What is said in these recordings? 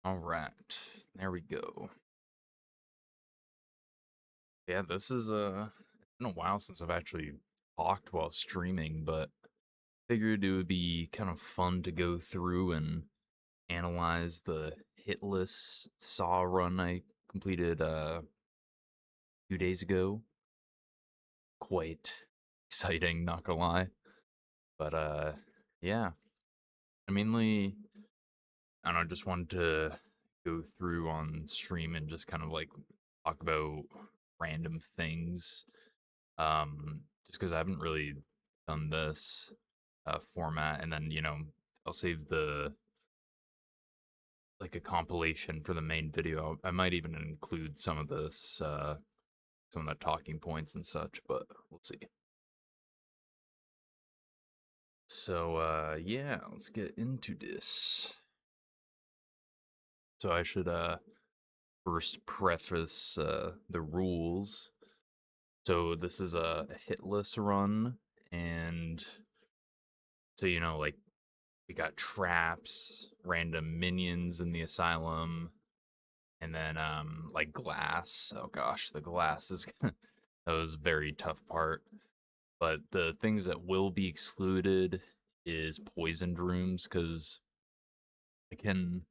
All right, there we go. Yeah, this is it's been a while since I've actually talked while streaming, but figured it would be kind of fun to go through and analyze the Hitless Saw run I completed a few days ago. Quite exciting, not gonna lie. But yeah, I mainly I don't know, just wanted to go through on stream and just kind of like talk about random things. Just because I haven't really done this format, and then I'll save the like a compilation for the main video. I might even include some of this, some of the talking points and such, but we'll see. So yeah, let's get into this. So I should first preface the rules. So this is a hitless run, and so like we got traps, random minions in the asylum, and then like glass. Oh gosh, the glass is that was a very tough part. But the things that will be excluded is poisoned rooms because I can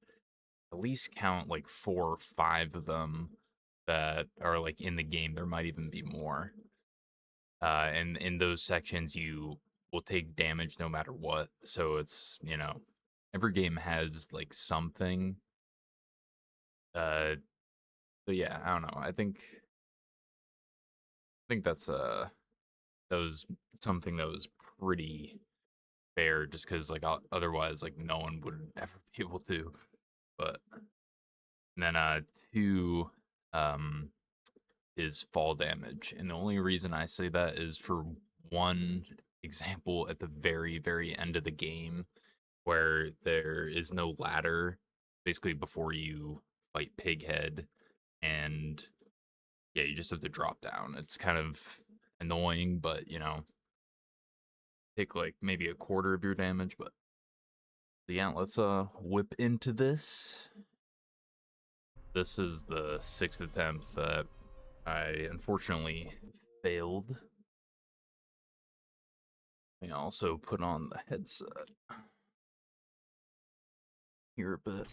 at least count like 4 or 5 of them that are like in the game. There might even be more. And in those sections, you will take damage no matter what. So it's every game has like something. Uh, so yeah, I don't know. I think that was something that was pretty fair, just because like otherwise like no one would ever be able to. But then two um is fall damage. And the only reason I say that is for one example at the very end of the game where there is no ladder basically before you fight Pighead, and yeah, you just have to drop down. It's kind of annoying, but take like maybe a quarter of your damage, but yeah, let's whip into this. This is the 6th attempt that I unfortunately failed. I also put on the headset here a bit.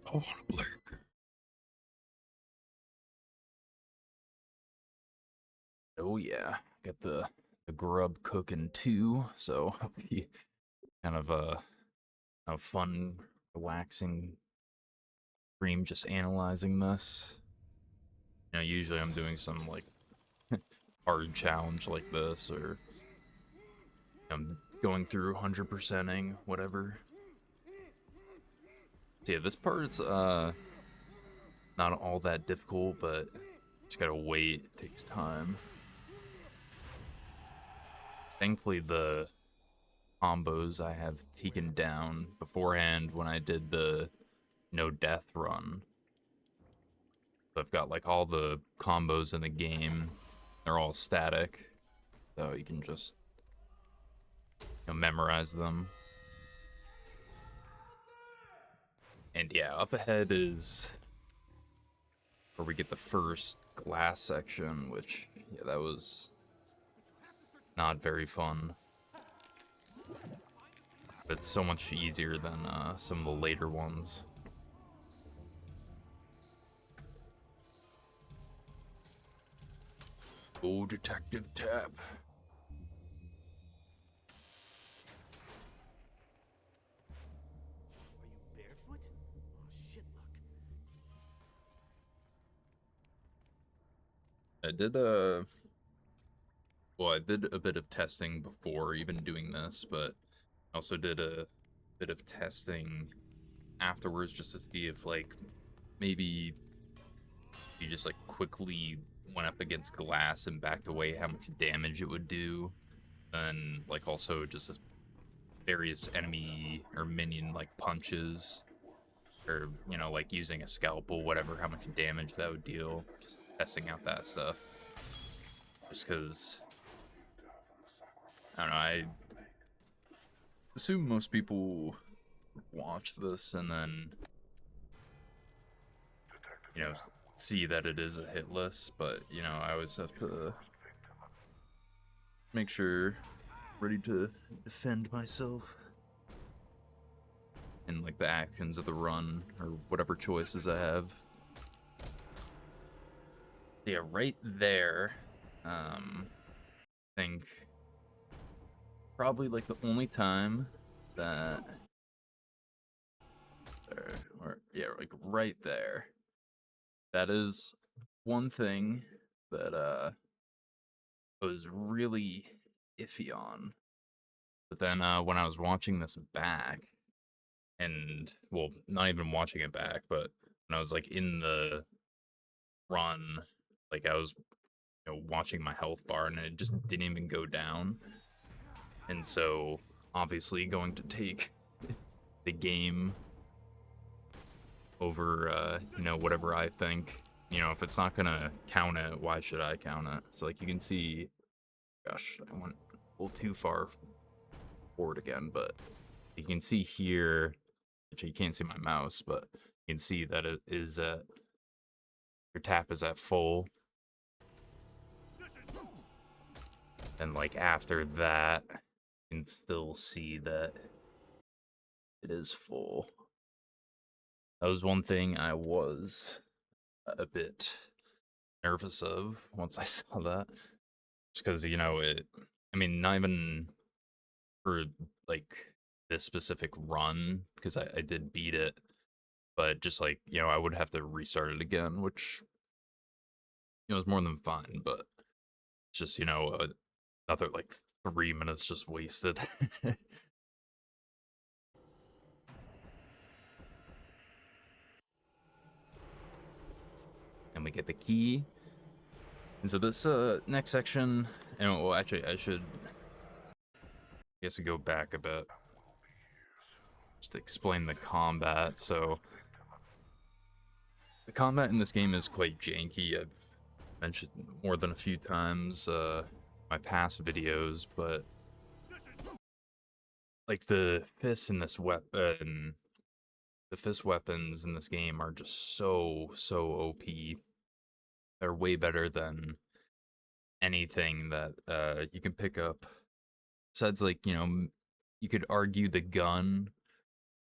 I want to play. Oh yeah, got the grub cooking too, so it'll be kind of a fun, relaxing stream just analyzing this. Usually I'm doing some like hard challenge like this, or I'm going through 100%ing whatever. So yeah, this part's not all that difficult, but just gotta wait. It takes time. Thankfully, the combos I have taken down beforehand when I did the no death run. So I've got like all the combos in the game. They're all static, so you can just memorize them. And yeah, up ahead is where we get the first glass section, which yeah, that was not very fun. But it's so much easier than some of the later ones. Oh, Detective Tap. Are you barefoot? Oh, shit luck. I did a bit of testing before even doing this, but I also did a bit of testing afterwards just to see if like maybe you just like quickly went up against glass and backed away, how much damage it would do, and like also just various enemy or minion like punches, or like using a scalpel, whatever, how much damage that would deal. Just testing out that stuff, just because I don't know. assume most people watch this and then, you know, see that it is a hitless, but, you know, I always have to make sure ready to defend myself and like the actions of the run or whatever choices I have. Yeah, right there. I think probably like the only time that there, or yeah, like right there. That is one thing that I was really iffy on. But then when I was watching this back, and well, not even watching it back, but when I was like in the run, like I was, you know, watching my health bar, and it just didn't even go down. And so, obviously, going to take the game over, you know, whatever I think. You know, if it's not gonna count it, why should I count it? So, like, you can see, gosh, I went a little too far forward again, but you can see here, which you can't see my mouse, but you can see that it is at, your tap is at full. And, like, after that, you can still see that it is full. That was one thing I was a bit nervous of once I saw that. Just because, you know, I mean, not even for like this specific run, because I did beat it, but just like, you know, I would have to restart it again, which, you know, is more than fine, but it's just, you know, another like 3 minutes just wasted. And we get the key. And so this next section, and well, actually, I should, I guess, go back a bit just to explain the combat. So the combat in this game is quite janky. I've mentioned more than a few times my past videos, but like the fists in this weapon, the fist weapons in this game are just so OP. They're way better than anything that you can pick up. Besides, like, you know, you could argue the gun,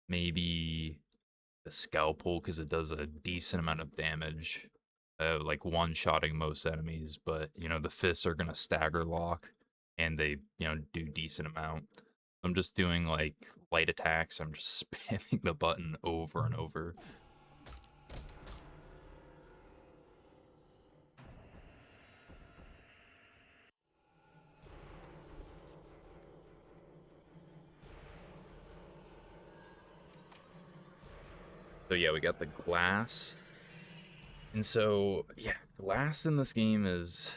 maybe the scalpel, because it does a decent amount of damage, like one-shotting most enemies. But you know, the fists are gonna stagger lock, and they, you know, do decent amount. I'm just doing like light attacks. I'm just spamming the button over and over. So yeah, we got the glass. And so yeah, glass in this game is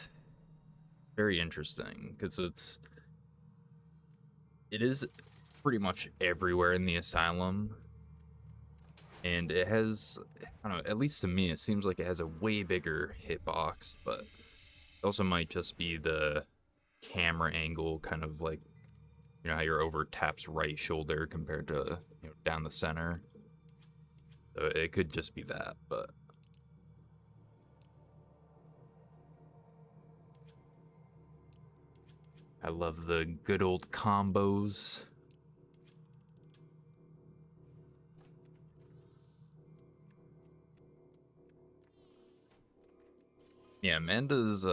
very interesting because it is pretty much everywhere in the asylum. And it has, I don't know, at least to me, it seems like it has a way bigger hitbox, but it also might just be the camera angle, kind of like, you know, how your over taps right shoulder compared to, you know, down the center. So it could just be that, but I love the good old combos. Yeah, Amanda's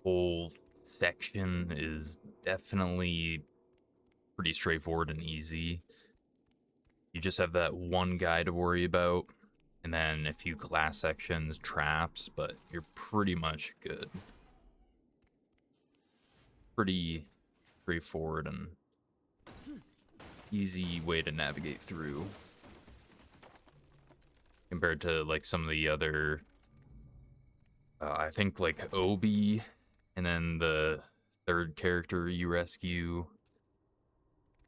whole section is definitely pretty straightforward and easy. You just have that one guy to worry about, and then a few glass sections, traps, but you're pretty much good. Pretty straightforward and easy way to navigate through compared to like some of the other, I think like Obi, and then the third character you rescue.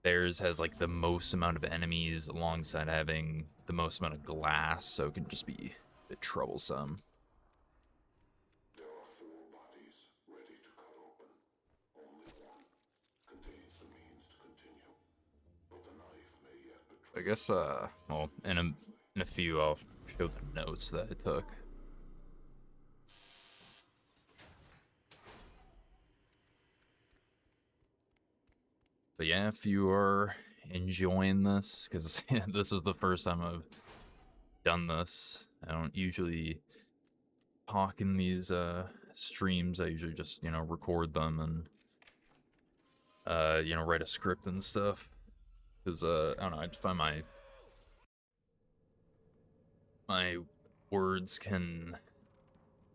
Theirs has like the most amount of enemies alongside having the most amount of glass, so it can just be a bit troublesome. I guess, well, in a few, I'll show the notes that I took. But yeah, if you are enjoying this, because this is the first time I've done this. I don't usually talk in these streams. I usually just, record them and write a script and stuff. Because I don't know, I just find my words can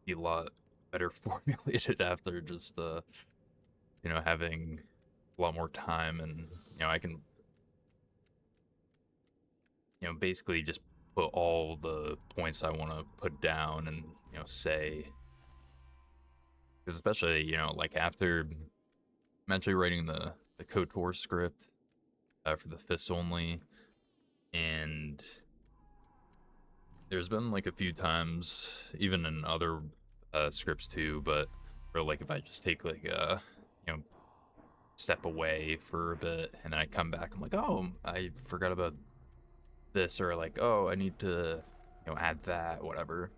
be a lot better formulated after just having a lot more time, and I can basically just put all the points I want to put down and say. Because especially like after I'm actually writing the KOTOR script for the Fist only, and there's been like a few times, even in other scripts too, but or like if I just take like a step away for a bit and then I come back, I'm like, oh, I forgot about this, or like, oh, I need to add that, whatever.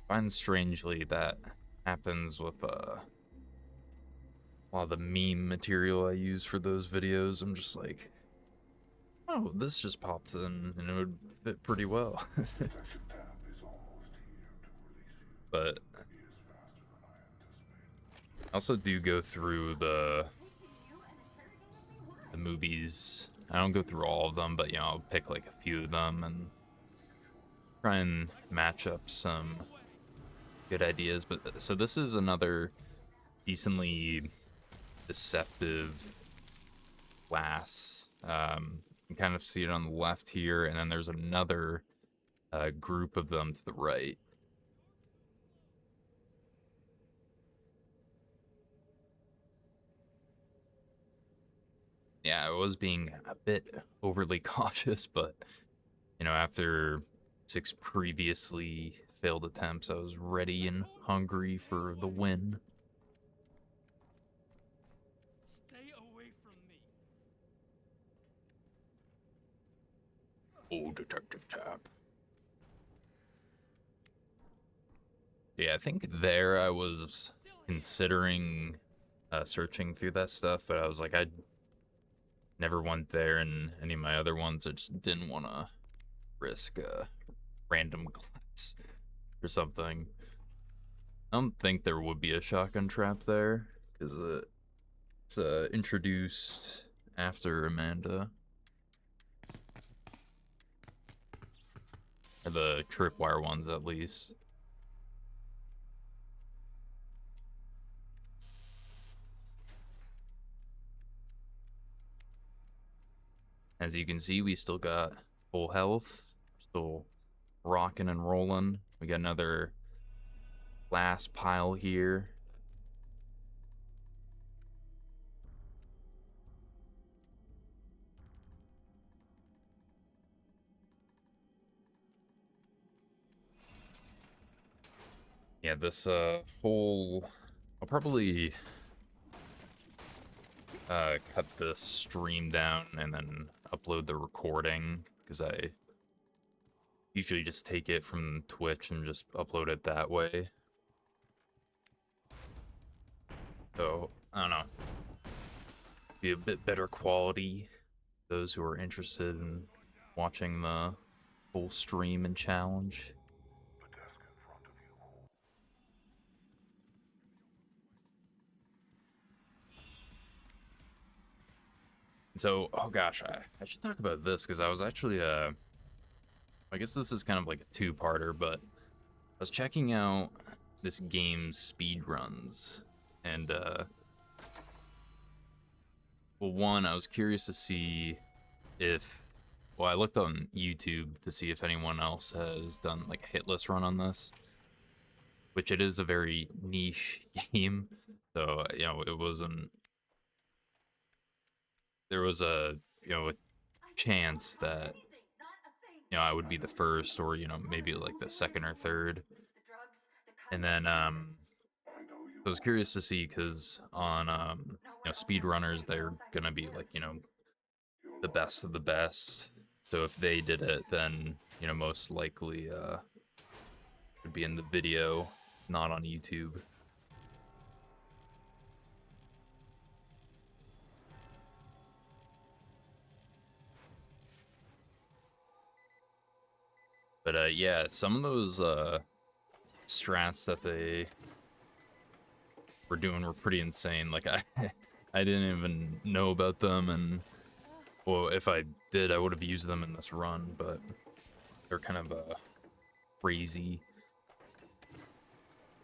I find strangely that happens with a lot of the meme material I use for those videos. I'm just like, oh, this just pops in and it would fit pretty well. But I also do go through the movies. I don't go through all of them, but I'll pick like a few of them and try and match up some good ideas. But so this is another decently deceptive class. You can kind of see it on the left here, and then there's another group of them to the right. Yeah, I was being a bit overly cautious, but after 6 previously failed attempts, I was ready and hungry for the win. Stay away from me. Oh, Detective Tap. Yeah, I think there I was considering searching through that stuff, but I was like, I never went there, and any of my other ones, I just didn't want to risk a random glance or something. I don't think there would be a shotgun trap there, because it's introduced after Amanda. Or the tripwire ones, at least. As you can see, we still got full health. Still rocking and rolling. We got another last pile here. Yeah, this whole... I'll probably cut this stream down and then upload the recording, because I usually just take it from Twitch and just upload it that way. So, I don't know. Be a bit better quality. Those who are interested in watching the full stream and challenge. So, oh gosh, I should talk about this, because I was actually, I guess this is kind of like a two-parter, but I was checking out this game's speed runs, and well, one, I was curious to see if, well, I looked on YouTube to see if anyone else has done like a Hitless run on this, which it is a very niche game, so it wasn't, there was a a chance that I would be the first, or maybe like the second or third. And then I was curious to see because on speedrunners they're gonna be like the best of the best. So if they did it, then most likely would be in the video, not on YouTube. But yeah, some of those strats that they were doing were pretty insane. Like I didn't even know about them, and well, if I did, I would have used them in this run, but they're kind of crazy.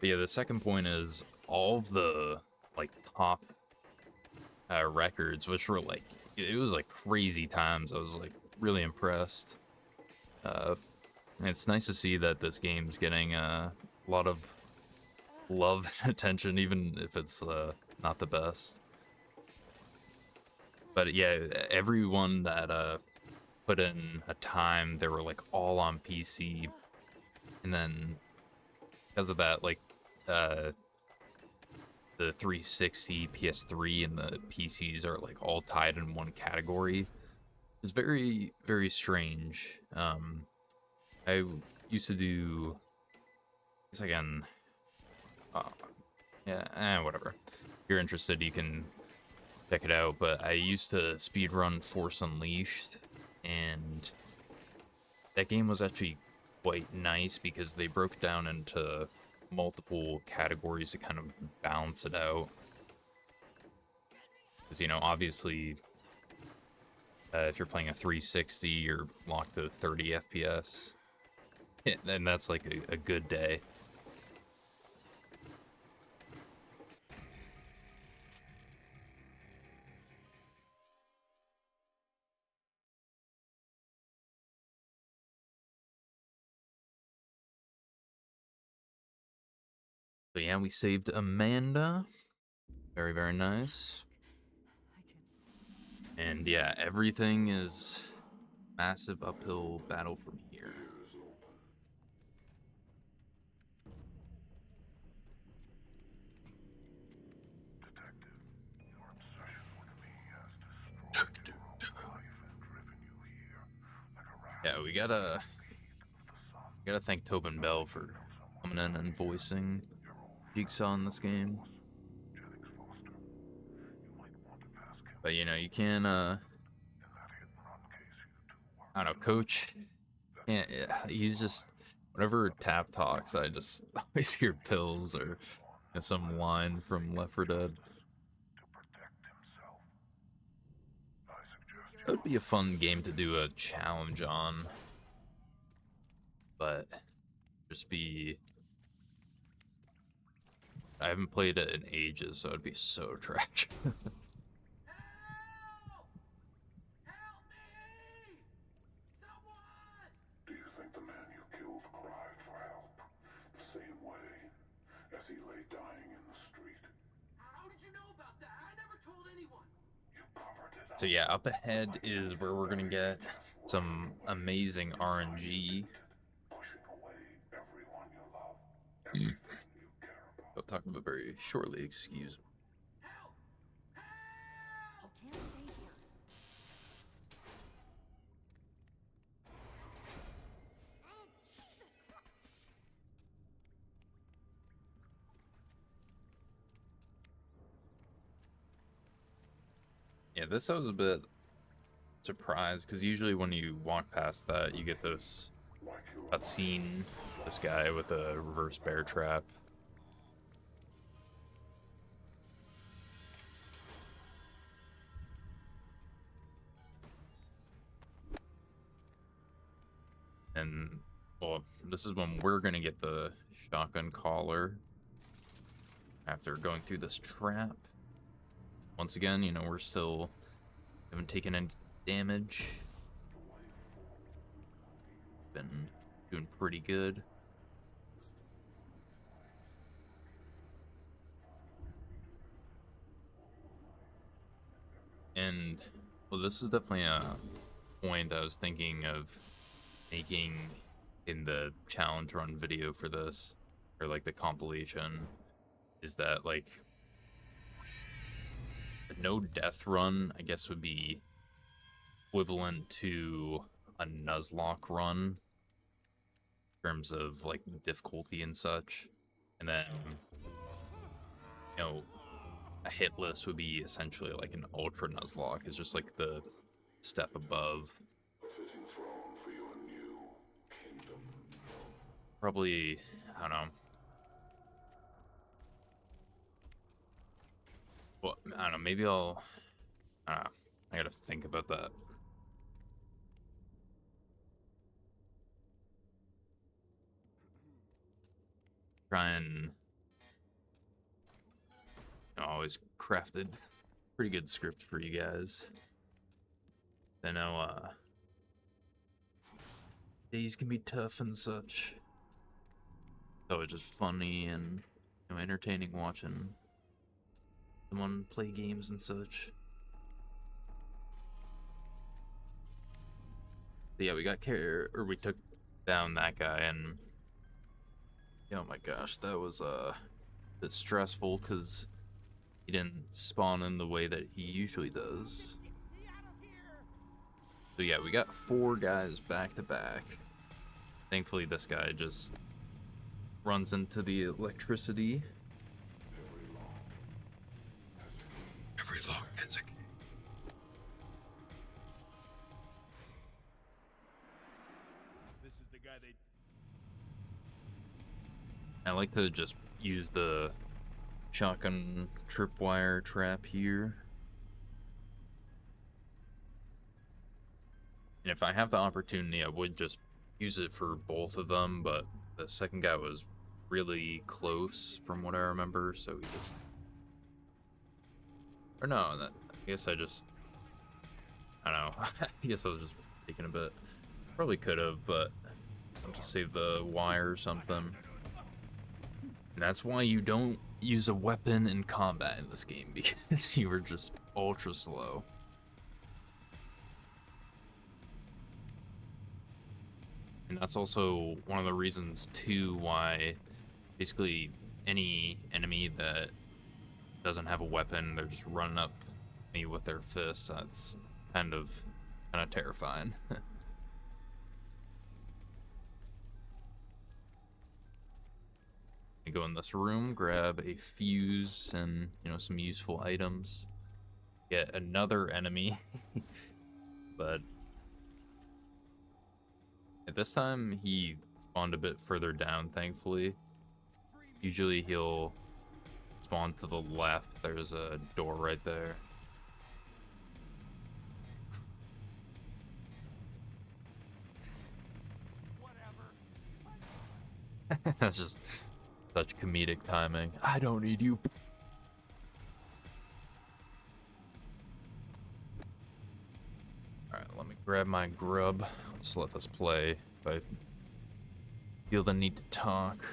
But yeah, the second point is all of the like top records, which were like it was like crazy times. I was like really impressed. And it's nice to see that this game's getting a lot of love and attention, even if it's not the best. But yeah, everyone that put in a time, they were like all on PC, and then because of that, like the 360, PS3, and the PCs are like all tied in one category. It's very, very strange. I used to do, I guess again, yeah, whatever. If you're interested, you can check it out. But I used to speedrun Force Unleashed, and that game was actually quite nice because they broke down into multiple categories to kind of balance it out. Because, obviously, if you're playing a 360, you're locked to 30 FPS. And that's like a good day. So yeah, we saved Amanda. Very, very nice. And yeah, everything is massive uphill battle from here. Yeah, we gotta thank Tobin Bell for coming in and voicing Jigsaw in this game. But you can I don't know, Coach. Yeah, he's just whenever Tap talks, I just always hear pills or some line from Left 4 Dead. That would be a fun game to do a challenge on, but just be. I haven't played it in ages, so it'd be so trash. Do you think the man you killed cried for help the same way as he lay dying in the street? How did you know about that? I never told anyone. You covered it up. So yeah, up ahead is where we're gonna get some amazing RNG. Pushing away everyone you love, everything you care about. I'll talk about very shortly, excuse me. Help! Help! I can't stay here. Oh, Jesus Christ! Yeah, this I was a bit surprised because usually when you walk past that, you get this cutscene. This guy with a reverse bear trap. And well, this is when we're gonna get the shotgun collar after going through this trap. Once again, we're still haven't taken any damage. Been doing pretty good. And well, this is definitely a point I was thinking of making in the challenge run video for this, or like the compilation, is that like a no death run, I guess, would be equivalent to a Nuzlocke run in terms of like difficulty and such. And then, you know, a Hitless would be essentially like an Ultra Nuzlocke. It's just like the step above. A fitting throne for your new kingdom. Probably, I don't know. Well, I don't know. Maybe I don't know. I gotta think about that. Try and always crafted pretty good script for you guys. I know days can be tough and such. So it's just funny and entertaining watching someone play games and such. But yeah, we got we took down that guy, and oh my gosh, that was a bit stressful because he didn't spawn in the way that he usually does. So yeah, we got 4 guys back to back. Thankfully, this guy just runs into the electricity. Every lock has a key. This is the guy they. I like to just use the shotgun tripwire trap here. And if I have the opportunity, I would just use it for both of them, but the second guy was really close from what I remember, so he just... Or no, I guess I just... I don't know. I guess I was just taking a bit. Probably could have, but I'll just save the wire or something. And that's why you don't use a weapon in combat in this game, because you were just ultra slow. And that's also one of the reasons, too, why basically any enemy that doesn't have a weapon, they're just running up me with their fists. That's kind of terrifying. I go in this room, grab a fuse and, some useful items. Get another enemy. But at this time, he spawned a bit further down, thankfully. Usually he'll spawn to the left. There's a door right there. That's just such comedic timing. I don't need you. Alright, let me grab my grub. Let's let this play. If I feel the need to talk,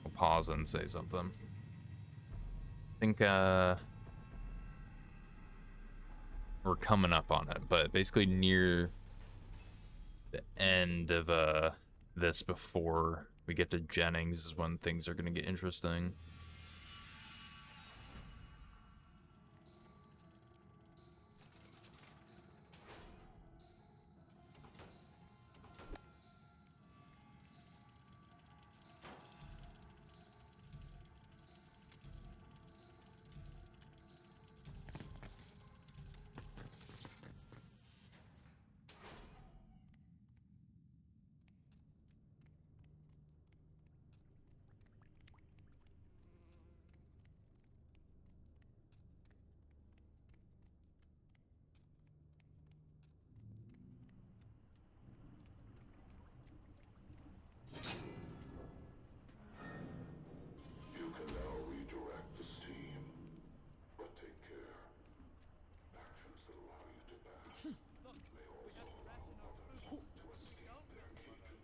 I'll pause and say something. I think, we're coming up on it, but basically near the end of, this before we get to Jennings is when things are gonna get interesting. You can now redirect the steam, but take care. Actions that allow you to pass may also allow others to escape their cages.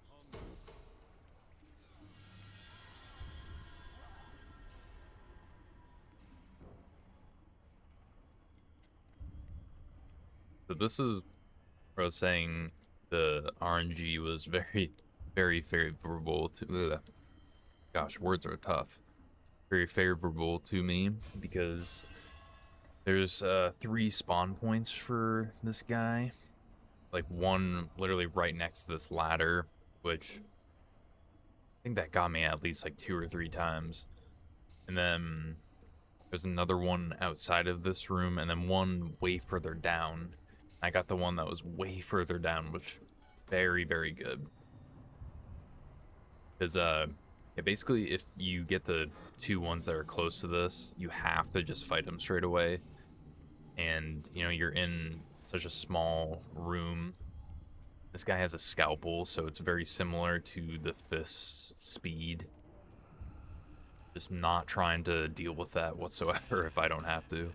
So this is where I was saying the RNG was very, very favorable to... Gosh, words are tough. very favorable to me because there's 3 spawn points for this guy. Like one literally right next to this ladder, which I think that got me at least like 2 or 3 times. And then there's another one outside of this room, and then one way further down. I got the one that was way further down, which very, very good. Because yeah, basically if you get the 2 ones that are close to this, you have to just fight them straight away. And you know, you're in such a small room. This guy has a scalpel, so it's very similar to the fist's speed. Just not trying to deal with that whatsoever if I don't have to.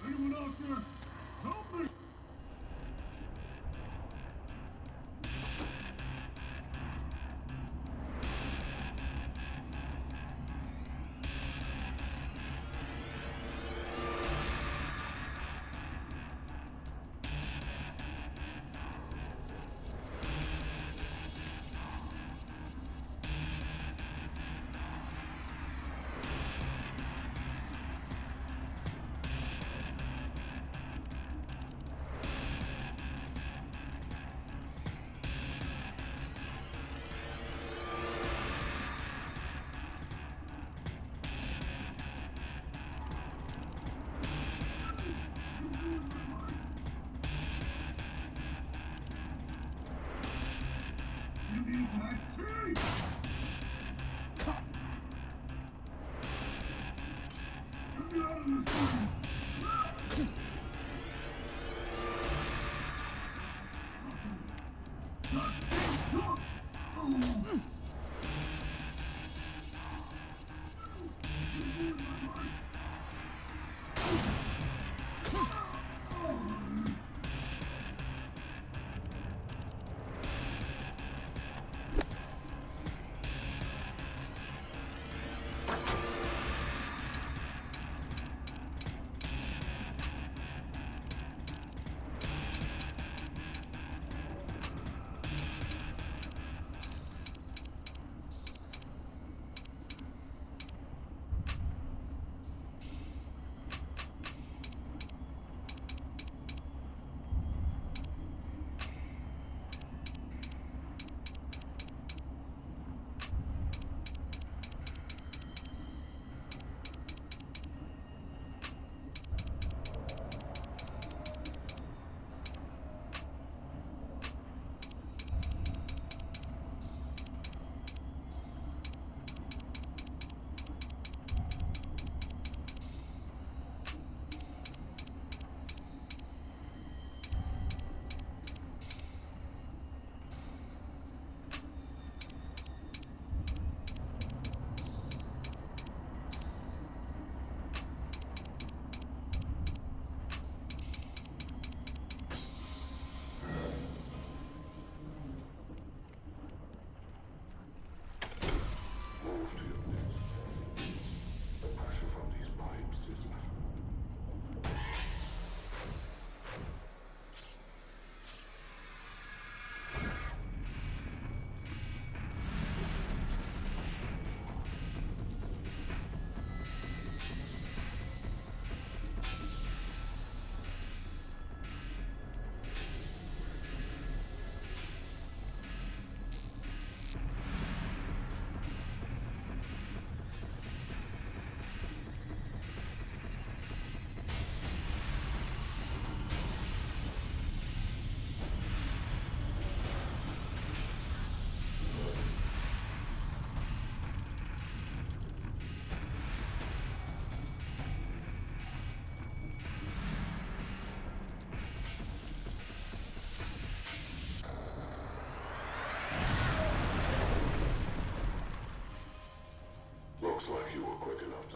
Anyone out there? Help me!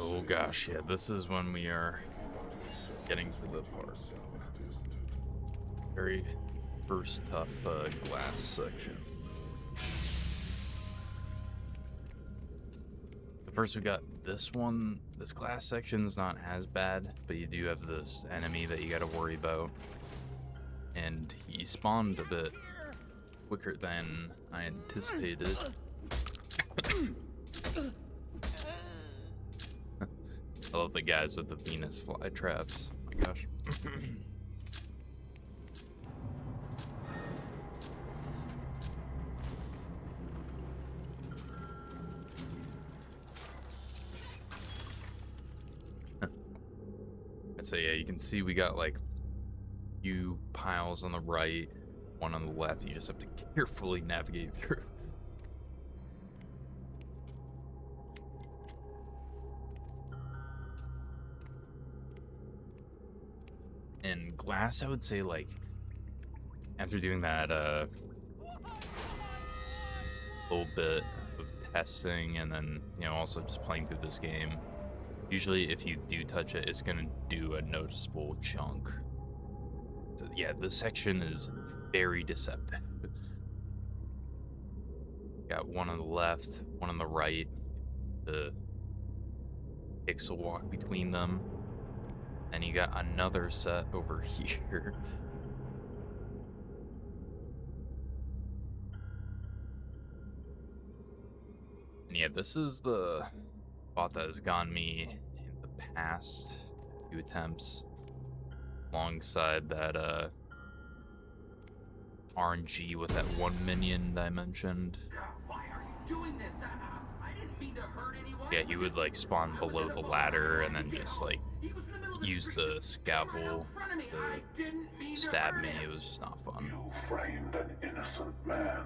Oh gosh, yeah, this is when we are getting to the part. Very first tough glass section. First, we got this one. This glass section's not as bad, but you do have this enemy that you gotta worry about. And he spawned a bit quicker than I anticipated. I love the guys with the Venus fly traps. Oh my gosh. So yeah, you can see we got like few piles on the right, one on the left. You just have to carefully navigate through. And glass, I would say, like, after doing that little bit of testing and then, you know, also just playing through this game, usually if you do touch it, it's gonna do a noticeable chunk. So yeah, this section is very deceptive. Got one on the left, one on the right. The pixel walk between them. And you got another set over here. And yeah, this is the spot that has gotten me in the past few attempts. Alongside that RNG with that one minion that I mentioned. Why are you doing this? I didn't mean to hurt anyone. Yeah, he would like spawn below the ladder and then just like use the scalpel to stab me. It was just not fun. You framed an innocent man.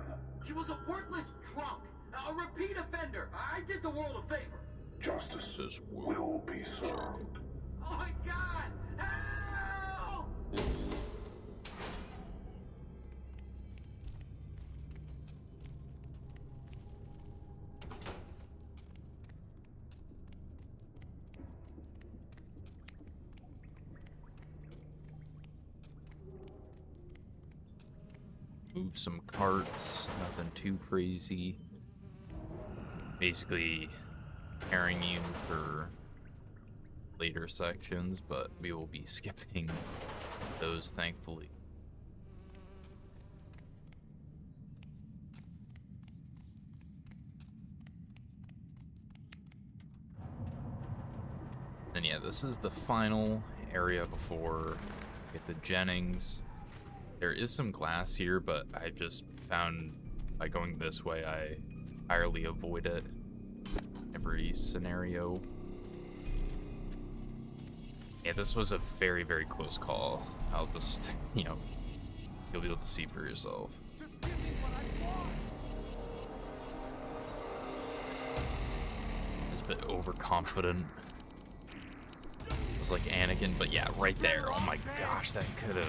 He was a worthless drunk, a repeat offender. I did the world a favor. Justice This will be served. Oh my God! Help! Move some carts, nothing too crazy. Basically preparing you for later sections, but we will be skipping those thankfully. And yeah, this is the final area before we get to Jennings. There is some glass here, but I just found by going this way, I entirely avoid it every scenario. Yeah, this was a very, very close call. I'll just, you know, you'll be able to see for yourself. Just give me what I want. It's a bit overconfident. It was like Anakin, but yeah, right there. Oh my gosh, that could have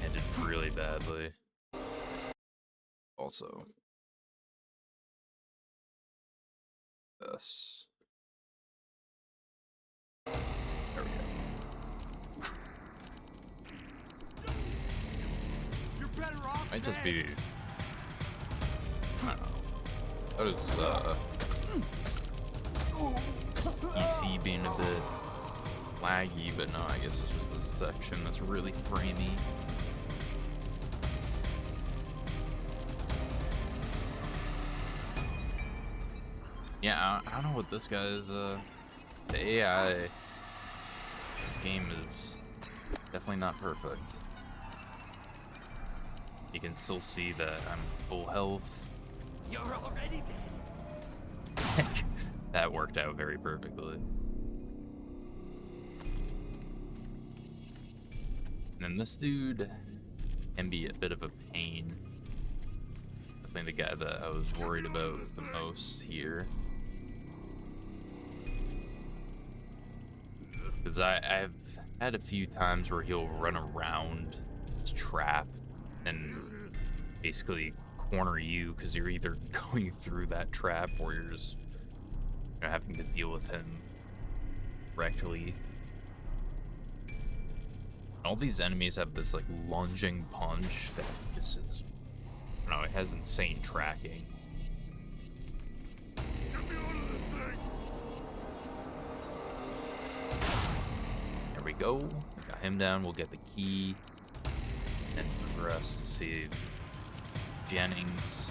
ended really badly. Also, this. There we go. You're better off. Might just dead. be. I don't know. That is EC being a bit laggy, but no, I guess it's just this section that's really framey. Yeah, I don't know what this guy's, the AI, this game is definitely not perfect. You can still see that I'm full health. You're already dead. That worked out very perfectly. And then this dude can be a bit of a pain. Definitely the guy that I was worried about the most here. Because I've had a few times where he'll run around his trap and basically corner you because you're either going through that trap or you're just, you know, having to deal with him correctly. All these enemies have this like lunging punch that just is, I don't know, it has insane tracking. Get me out of this thing! There we go. Got him down. We'll get the key and progress to save Jennings.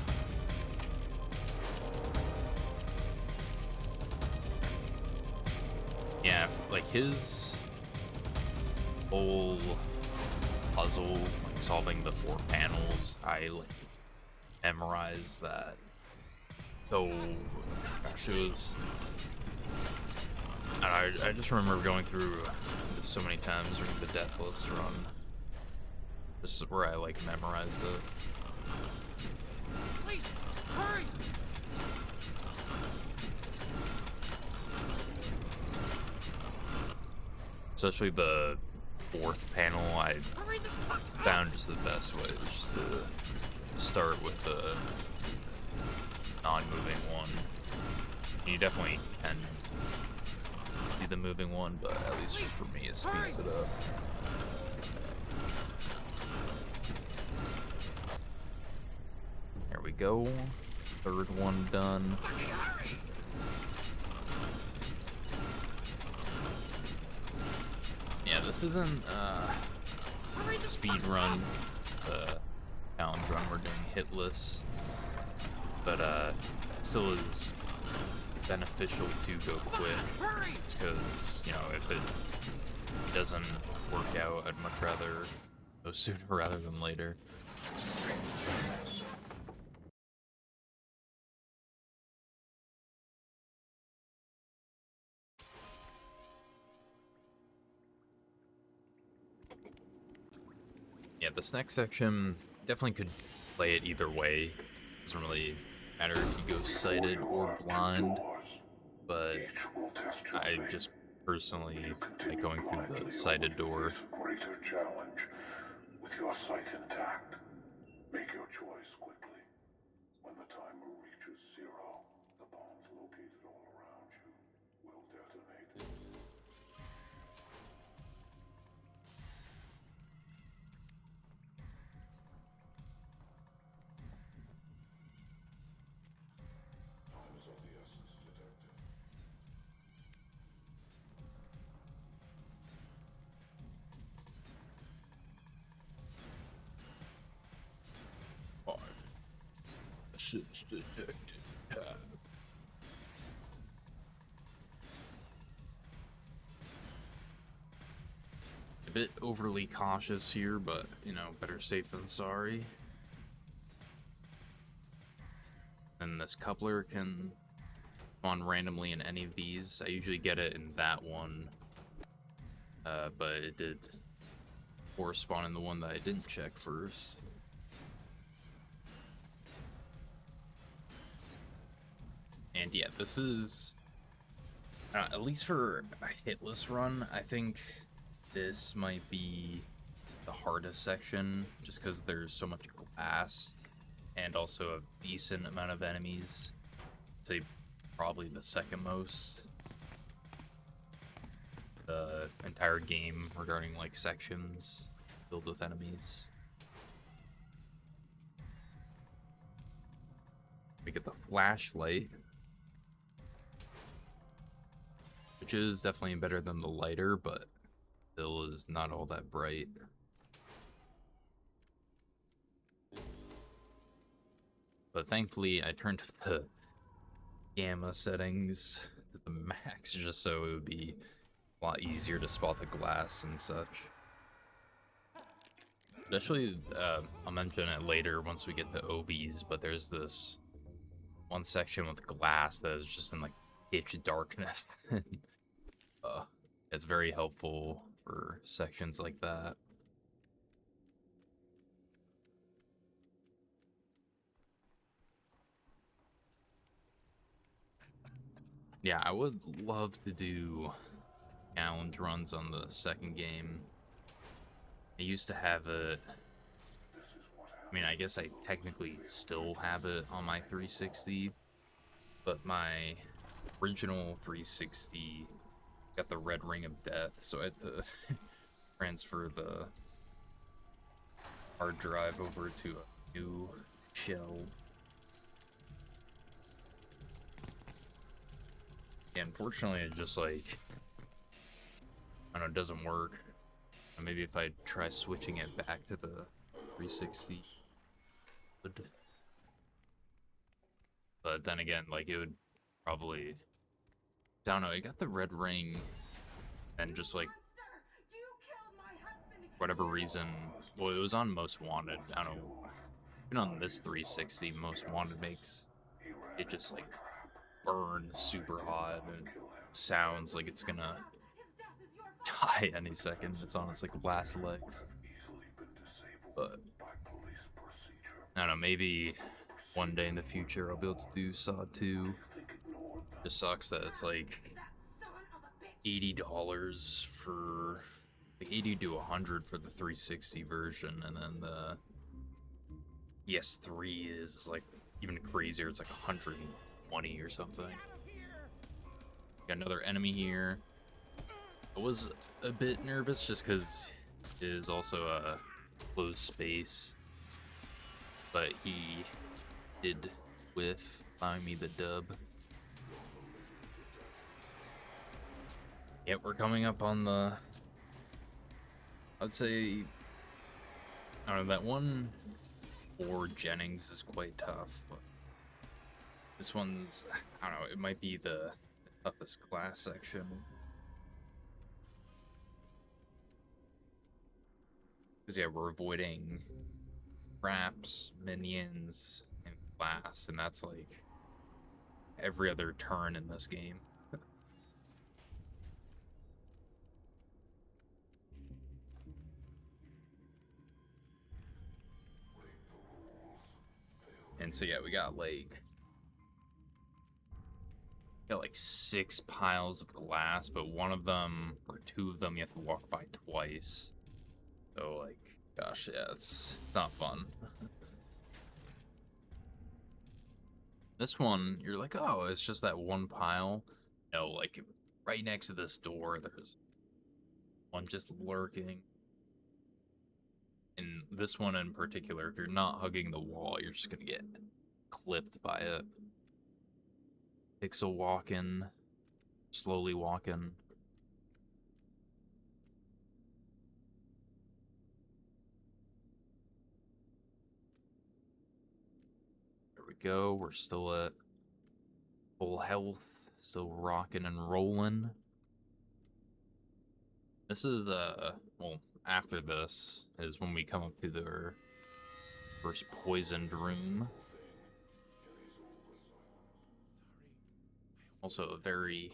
Yeah, like his whole puzzle, like solving the 4 panels, I like memorized that. So, gosh, it was. I just remember going through this so many times during the Deathless run. This is where I like memorized it. Please, hurry! Especially the 4th panel, I Hurry the fuck up! found just the best way was just to start with the non-moving one. You definitely can do the moving one, but at least just for me, it speeds it up. There we go. 3rd one done. Fucking hurry! Yeah, this isn't Hurry the speed fuck run, up! the challenge run. We're doing hitless, but it still is beneficial to go quick, Hurry! because you know if it doesn't work out, I'd much rather go sooner rather than later. Yeah, this next section definitely could play it either way. Doesn't really matter if you go sighted or blind, but Each will test your I faith. just personally You like continue going through climbing the sighted hill when you door. face a greater challenge. With your sight intact, make your choice quickly. When the timer reaches 0, the bombs located all around you will detonate. Time is of the essence, detective. Since detected. A bit overly cautious here, but you know, better safe than sorry. And this coupler can spawn randomly in any of these. I usually get it in that one, but it did correspond in the one that I didn't check first. And yeah, this is, at least for a hitless run, I think this might be the hardest section, just because there's so much glass and also a decent amount of enemies. I'd say probably the second most. The entire game regarding like sections filled with enemies. We get the flashlight, which is definitely better than the lighter, but still is not all that bright. But thankfully, I turned the gamma settings to the max just so it would be a lot easier to spot the glass and such. Especially, I'll mention it later once we get to OBs, but there's this one section with glass that is just in like pitch darkness. It's very helpful for sections like that. Yeah, I would love to do challenge runs on the second game. I used to have it. I mean, I guess I technically still have it on my 360, but my original 360 got the red ring of death, so I had to transfer the hard drive over to a new shell. Yeah, unfortunately, it just like, I don't know, it doesn't work. Maybe if I try switching it back to the 360, would. But then again, like it would probably, I don't know, it got the red ring and just like whatever reason, well, it was on Most Wanted. I don't know, even on this 360, Most Wanted makes it just like burn super hot and sounds like it's gonna die any second. It's on its like last legs. But I don't know, maybe one day in the future I'll be able to do Saw 2. Just sucks that it's like $80 for like 80 to 100 for the 360 version, and then the PS3 is like even crazier. It's like 120 or something. Got another enemy here. I was a bit nervous just because it is also a closed space, but he did whiff, allowing me the dub. Yep, we're coming up on the, I'd say, I don't know, that one for Jennings is quite tough, but this one's, I don't know, it might be the toughest class section. Because, yeah, we're avoiding traps, minions, and glass, and that's like every other turn in this game. And so, yeah, we got like 6 piles of glass, but one of them or two of them you have to walk by twice. So like, gosh, yeah, it's not fun. This one, you're like, oh, it's just that one pile. No, like right next to this door, there's one just lurking. And this one in particular, if you're not hugging the wall, you're just gonna get clipped by it. Pixel walking, slowly walking. There we go. We're still at full health, still rocking and rolling. This is well, after this is when we come up to their first poisoned room. Also a very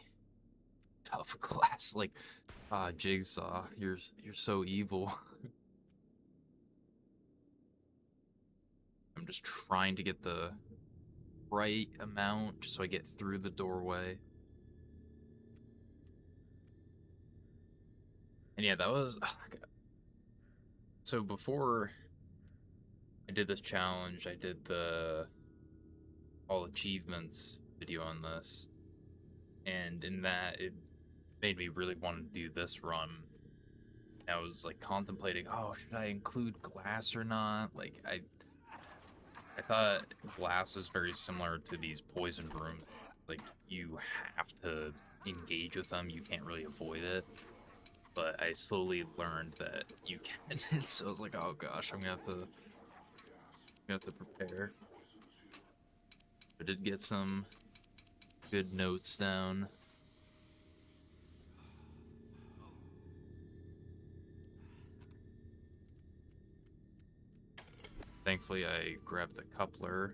tough class. Like, Jigsaw, you're so evil. I'm just trying to get the right amount just so I get through the doorway. And yeah, that was, oh my God. So before I did this challenge, I did the all achievements video on this, and in that it made me really want to do this run. I was like contemplating, oh, should I include glass or not? Like I thought glass was very similar to these poisoned rooms. Like you have to engage with them, you can't really avoid it. But I slowly learned that you can. So I was like, oh gosh, I'm gonna have to prepare. I did get some good notes down. Thankfully, I grabbed the coupler.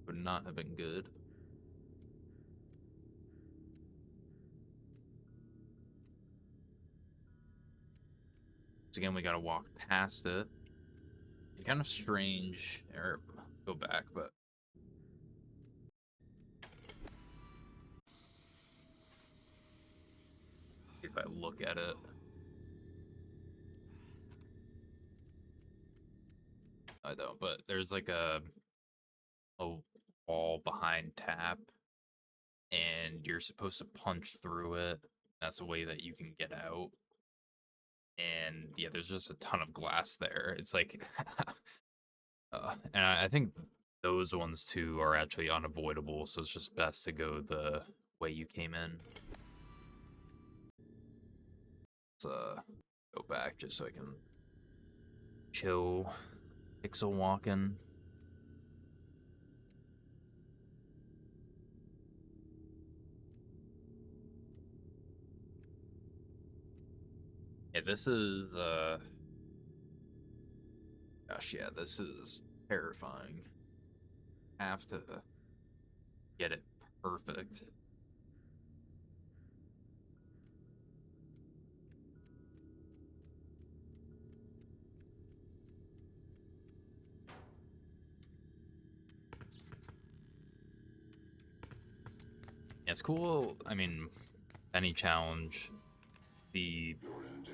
Would not have been good. So again, we gotta walk past it. It's kind of strange, or go back, but if I look at it, I don't. But there's like a wall behind tap, and you're supposed to punch through it. That's a way that you can get out. And yeah, there's just a ton of glass there. It's like, and I think those ones too are actually unavoidable. So it's just best to go the way you came in. Let's go back just so I can chill pixel walking. Yeah, this is gosh, yeah, this is terrifying. Have to get it perfect. Yeah, it's cool. I mean, any challenge,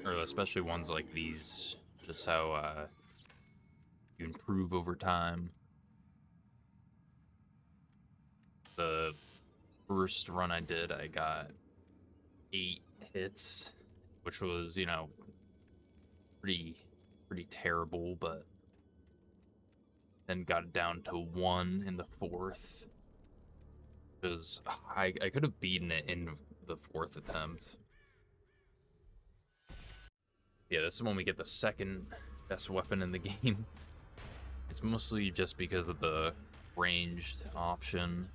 or especially ones like these, just how you improve over time. The first run I did, I got 8 hits, which was, pretty terrible, but then got it down to 1 in the 4th. Because I could have beaten it in the 4th attempt. Yeah, this is when we get the second best weapon in the game. It's mostly just because of the ranged option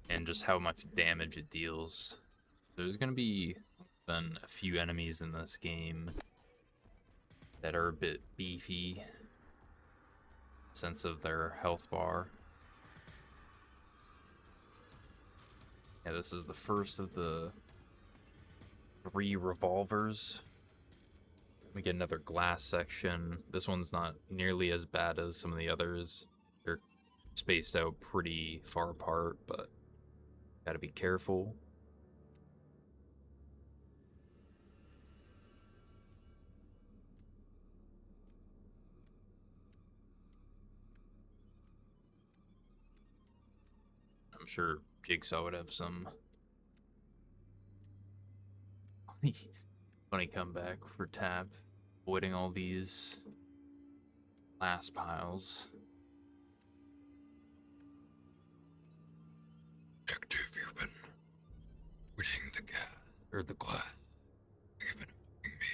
and just how much damage it deals. There's gonna be then a few enemies in this game that are a bit beefy, sense of their health bar. Yeah, this is the first of the 3 revolvers. We get another glass section. This one's not nearly as bad as some of the others. They're spaced out pretty far apart, but gotta be careful. I'm sure Jigsaw would have some funny comeback for Tap, avoiding all these last piles. Detective, you've been avoiding the gas or the glass. You've been avoiding me.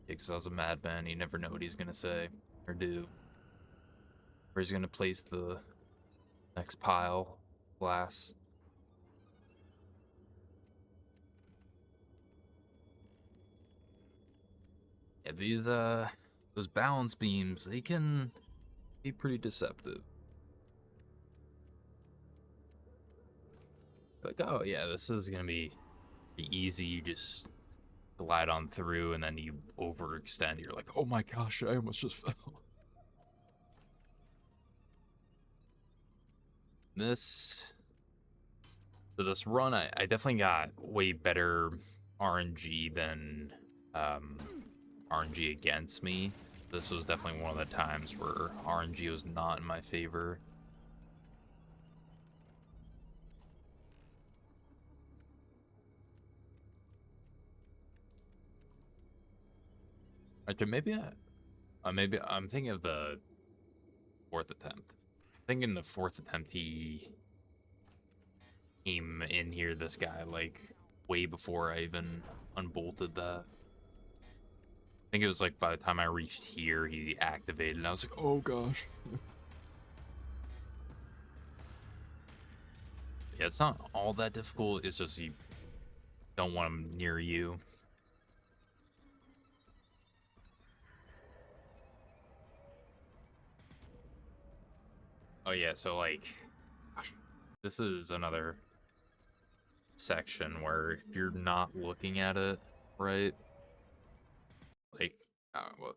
Jigsaw's a madman. You never know what he's gonna say or do. Where he's gonna place the next pile of glass. Yeah, those balance beams, they can be pretty deceptive. Like, oh yeah, this is gonna be easy. You just glide on through, and then you overextend. You're like, oh my gosh, I almost just fell. This run, I definitely got way better RNG than RNG against me. This was definitely one of the times where RNG was not in my favor. Actually, maybe I'm thinking of the 4th attempt. I think in the 4th attempt he came in here, this guy, like way before I even unbolted that. I think it was like by the time I reached here, he activated, and I was like, oh gosh. Yeah, it's not all that difficult. It's just you don't want him near you. Oh yeah, so like, gosh, this is another section where if you're not looking at it right, like, well,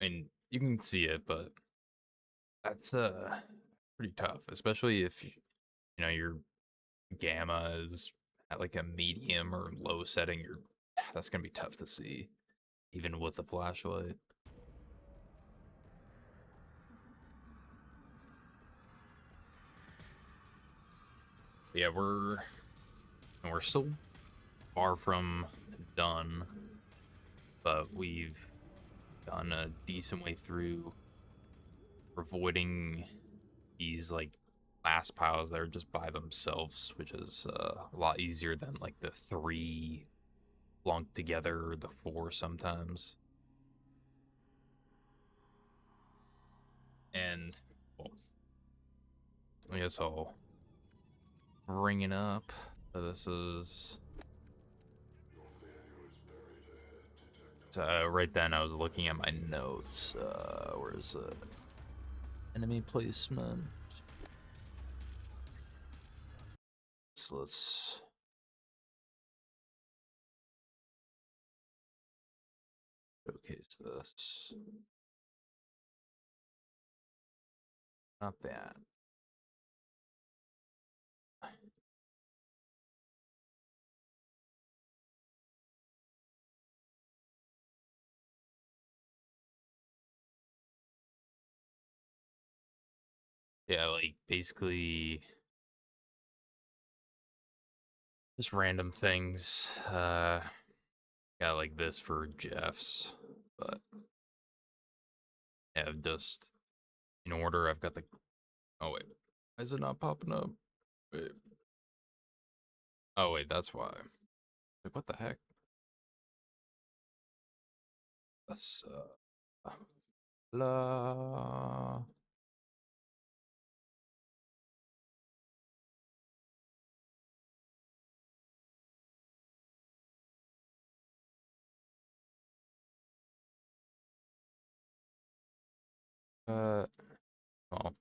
I mean, you can see it, but that's pretty tough, especially if your gamma is at like a medium or low setting. That's gonna be tough to see, even with the flashlight. Yeah, we're still far from done, but we've done a decent way through avoiding these like last piles that are just by themselves, which is a lot easier than like the three lumped together or the four sometimes. And well, I guess I'll bring it up. This is right then I was looking at my notes. Where is it? Enemy placement. So let's showcase this. Not that. Yeah, like basically just random things. Got like this for Jeff's, but yeah, just in order. I've got the. Oh wait, why is it not popping up? Wait. Oh wait, that's why. Like what the heck? That's la. Well,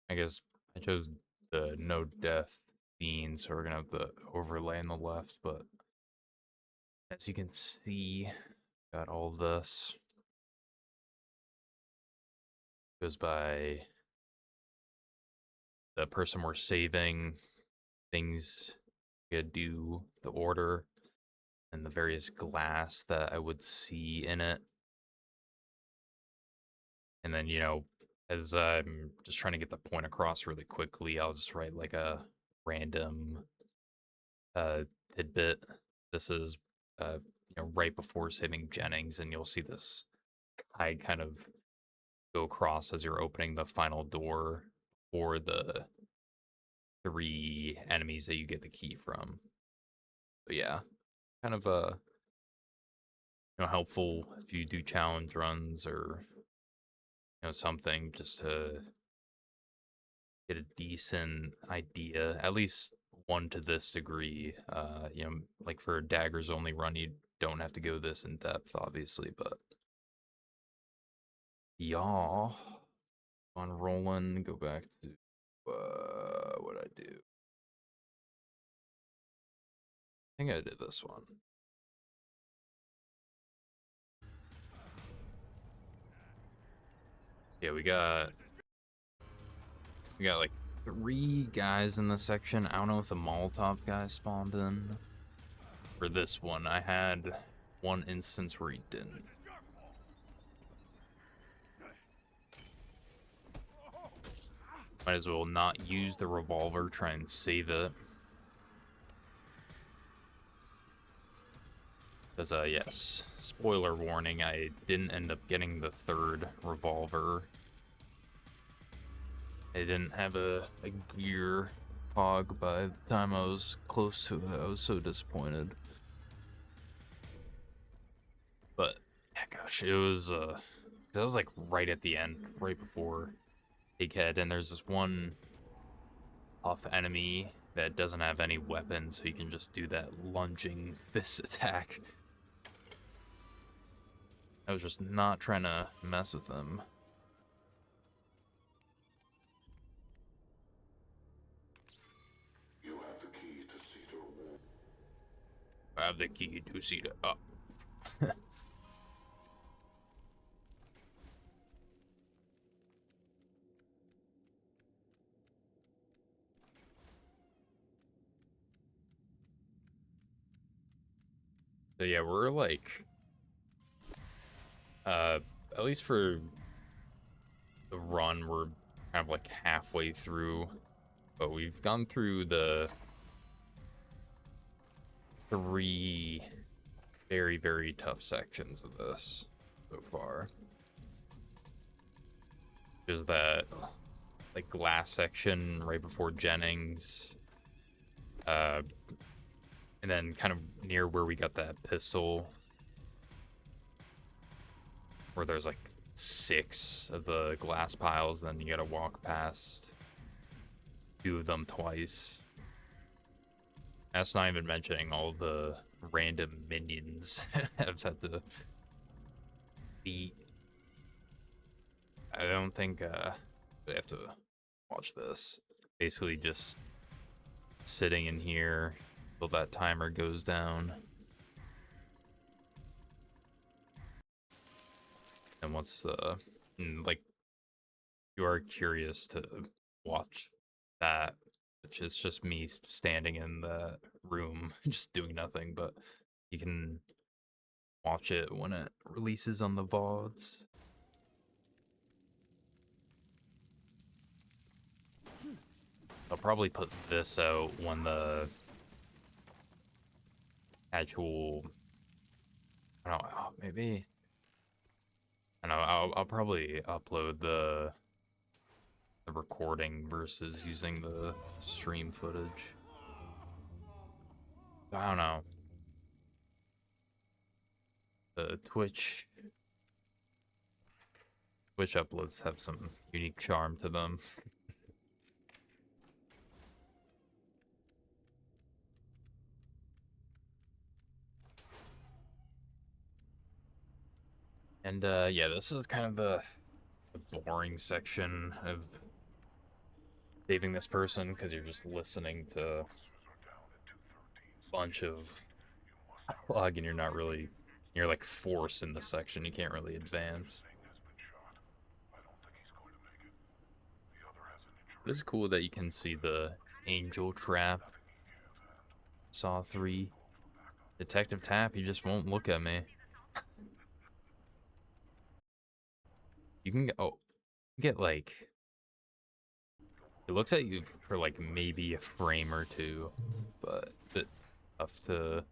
I guess I chose the no death scene, so we're gonna have the overlay on the left. But as you can see, got all this. Goes by the person we're saving, things you do, the order, and the various glass that I would see in it. And then, as I'm just trying to get the point across really quickly, I'll just write like a random tidbit. This is right before saving Jennings, and you'll see this guy kind of go across as you're opening the final door for the three enemies that you get the key from. But yeah, kind of helpful if you do challenge runs or something, just to get a decent idea, at least one to this degree. Like for a daggers only run, you don't have to go this in depth, obviously, but y'all on rolling. Go back to what I do. I think I did this one. Yeah, we got like three guys in this section. I don't know if the Molotov guy spawned in. For this one, I had one instance where he didn't. Might as well not use the revolver, try and save it. Because, yes, spoiler warning, I didn't end up getting the third revolver. I didn't have a gear hog by the time I was close to it. I was so disappointed. But, yeah, gosh, it was, that was like right at the end, right before Egghead, and there's this one off enemy that doesn't have any weapons, so you can just do that lunging fist attack. I was just not trying to mess with them. You have the key to Cedar Wall. I have the key to Cedar. Oh. So yeah, we're like, at least for the run, we're kind of like halfway through. But we've gone through the 3 very, very tough sections of this so far. There's that like glass section right before Jennings, and then kind of near where we got that pistol, where there's like 6 of the glass piles, then you gotta walk past 2 of them twice. That's not even mentioning all the random minions I've had to beat. I don't think we have to watch this. Basically just sitting in here till that timer goes down. And once like, you are curious to watch that, which is just me standing in the room just doing nothing, but you can watch it when it releases on the VODs. I'll probably put this out when the actual, I don't know, maybe, I don't know, I'll probably upload the recording versus using the stream footage. I don't know. The Twitch uploads have some unique charm to them. And yeah, this is kind of the boring section of saving this person, because you're just listening to a bunch of dialogue and you're like forced in the section. You can't really advance. It is cool that you can see the angel trap. Saw 3. Detective Tap, he just won't look at me. You can get like, it looks at you for like maybe a frame or 2, but it's a bit tough to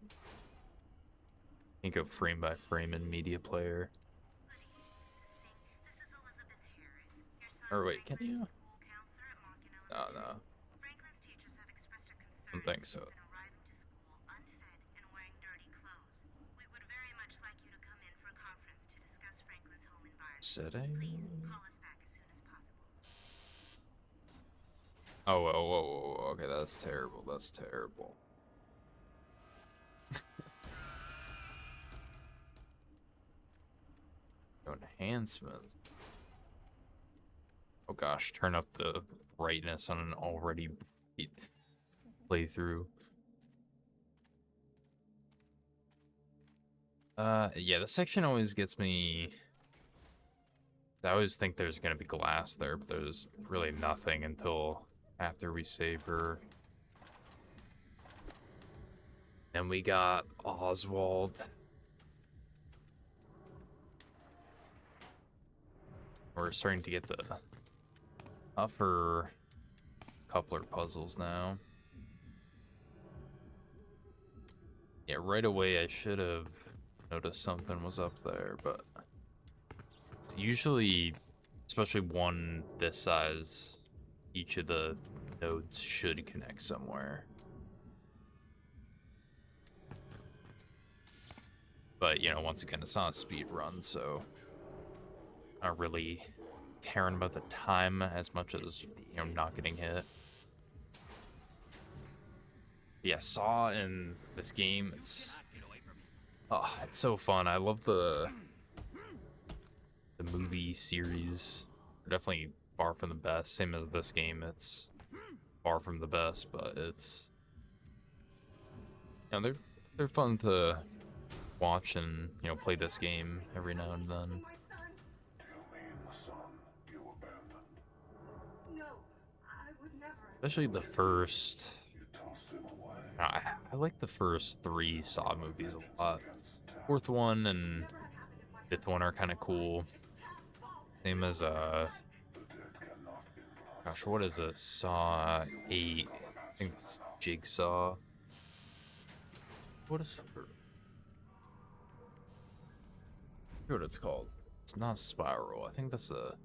think of frame by frame in Media Player. Or wait, can you? No, no. I don't think so. Setting? Oh, whoa, whoa, whoa, okay, that's terrible, that's terrible. Enhancements. Oh gosh, turn up the brightness on an already playthrough. Yeah, this section always gets me. I always think there's gonna be glass there, but there's really nothing until after we save her. Then we got Oswald. We're starting to get the tougher coupler puzzles now. Yeah, right away I should have noticed something was up there, but it's usually, especially one this size, each of the nodes should connect somewhere. But, you know, once again, it's not a speed run, so not really caring about the time as much as, you know, not getting hit. Yeah, Saw in this game, it's so fun. I love the movie series. They're definitely far from the best. Same as this game, it's far from the best, but it's, you know, they're fun to watch and, you know, play this game every now and then. Do you mean the son you abandoned? No, I would never. Especially the first. You tossed him away. I like the first 3 Saw movies a lot. 4th one and 5th one are kind of cool. Same as The dead cannot influence. Gosh, what is a Saw 8? I think it's Jigsaw. What is it? I forget what it's called. It's not Spiral. I think that's the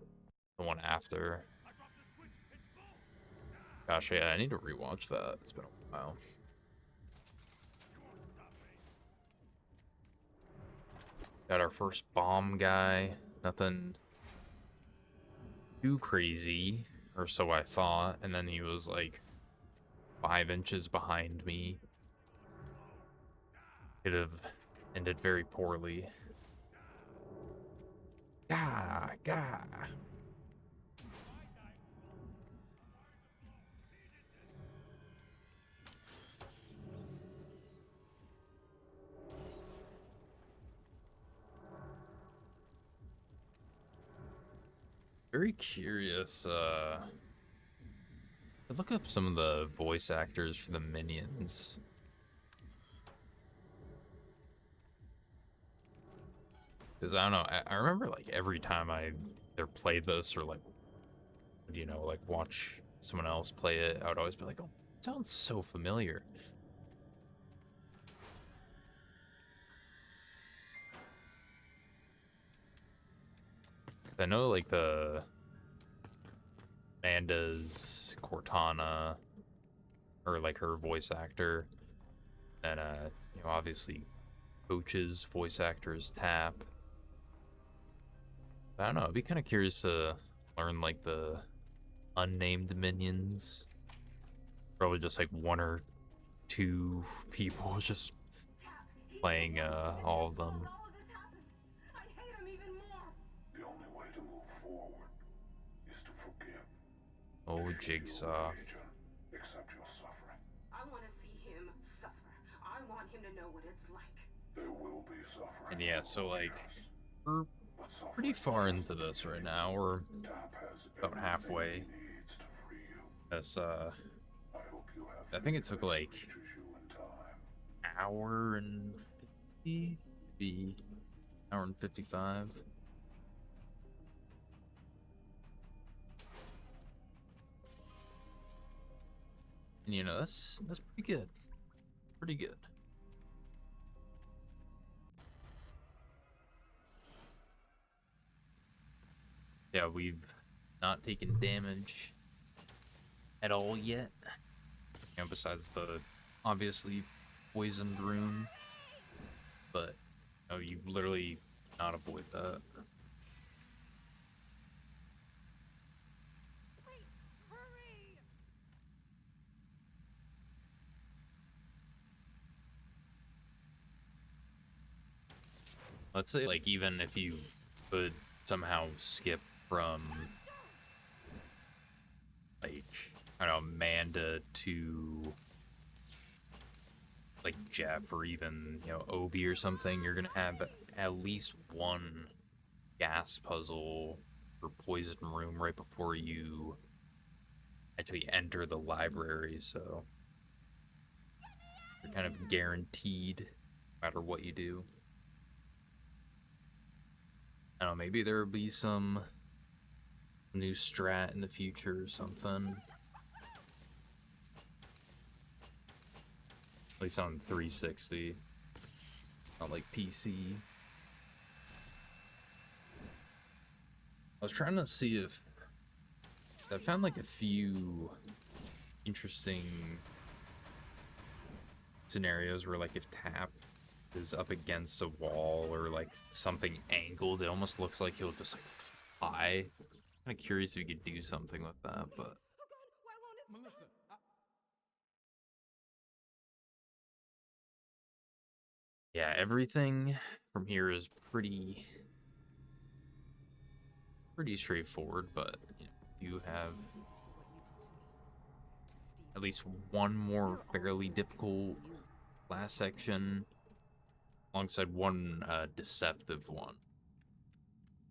one after. Gosh, yeah, I need to rewatch that. It's been a while. Got our first bomb guy. Nothing too crazy, or so I thought. And then he was like 5 inches behind me. Could have ended very poorly. Gah, gah. Very curious, look up some of the voice actors for the minions. Because I don't know, I remember like every time I either played this or like, you know, like watch someone else play it, I would always be like, oh, it sounds so familiar. I know like the Amanda's Cortana, or like her voice actor, and you know, obviously Coach's voice actor is Tap. I don't know, I'd be kind of curious to learn like the unnamed minions. Probably just like 1 or 2 people just playing all of them. I hate him even more. The only way to move forward is to forgive. Oh, Jigsaw. Accept your suffering. I want to see him suffer. I want him to know what it's like. There will be suffering. And yeah, so like yes, we're but suffering pretty far is into this right needed. now. We're Tap has about everything halfway. he needs to free you. This I hope you have I think it faith took that like reaches you in time. hour and 50, maybe hour and 55. And you know, that's pretty good. Pretty good. Yeah, we've not taken damage at all yet. You know, besides the obviously poisoned room. But you know, you literally cannot avoid that. Wait, hurry! Let's say like even if you could somehow skip from like I don't know, Amanda to like Jeff or even, you know, Obi or something, you're gonna have at least one gas puzzle or poison room right before you actually enter the library, so you're kind of guaranteed no matter what you do. I don't know, maybe there'll be some new strat in the future or something. At least on 360. Not like PC. I was trying to see if I found like a few interesting scenarios where like if Tap is up against a wall or like something angled, it almost looks like he'll just like fly. Kind of curious if you could do something with that, but Oh God, why won't it Melissa, yeah, everything from here is pretty straightforward, but you know, you have at least one more fairly difficult last section alongside one deceptive one.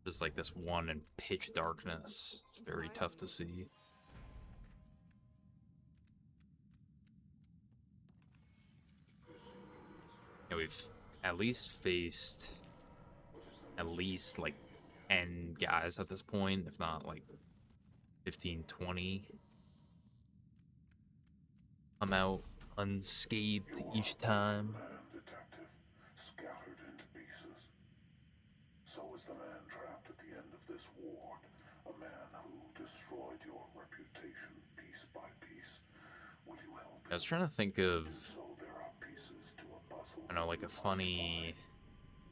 Just like this one in pitch darkness. It's very tough to see. Yeah, we've at least faced at least like 10 guys at this point, if not like 15, 20 come out unscathed each time. Man, detective, scattered into pieces. So is the man trapped at the end of this ward, a man who destroyed your reputation piece by piece. Will you help I was him? trying to think of, So there are pieces to a puzzle. I don't know, like a funny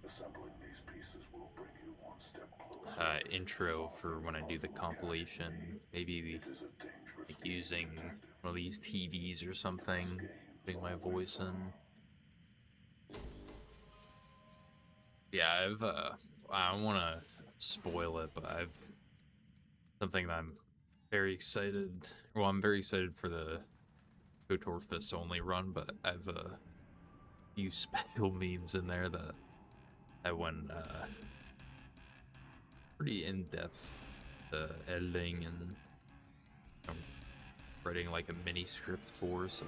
Assembling these pieces will bring you one step closer. intro for when I do the compilation. Maybe It is a dangerous like game, using detective. one of these TVs or something, putting my voice in. Yeah, I don't want to spoil it, but I've something that I'm very excited. Well, I'm very excited for the KOTOR Fist only run, but I've a few special memes in there that I went pretty in depth editing and writing like a mini script for. So.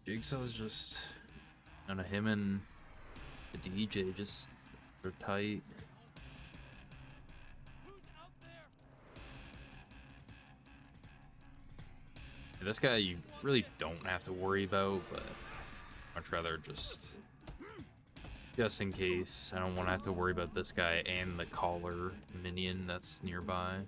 Jigsaw's just, I don't know, him and the DJ just, they're tight. This guy you really don't have to worry about, but I'd rather just in case, I don't want to have to worry about this guy and the collar minion that's nearby.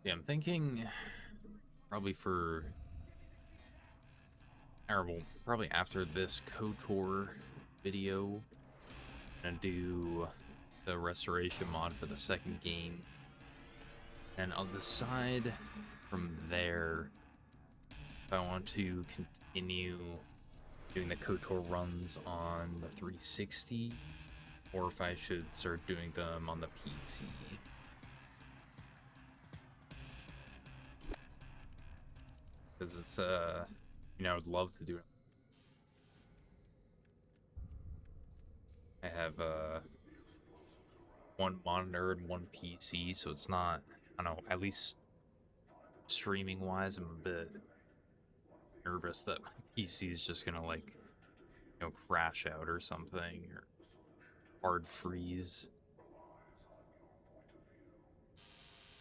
Yeah, I'm thinking probably for, or well, probably after this KOTOR video, I'm gonna do the restoration mod for the second game, and I'll decide from there if I want to continue doing the KOTOR runs on the 360 or if I should start doing them on the PC. Because it's, you know, I'd love to do it. I have, one monitor and one PC, so it's not, I don't know, at least streaming wise, I'm a bit nervous that my PC is just gonna, like, you know, crash out or something, or hard freeze.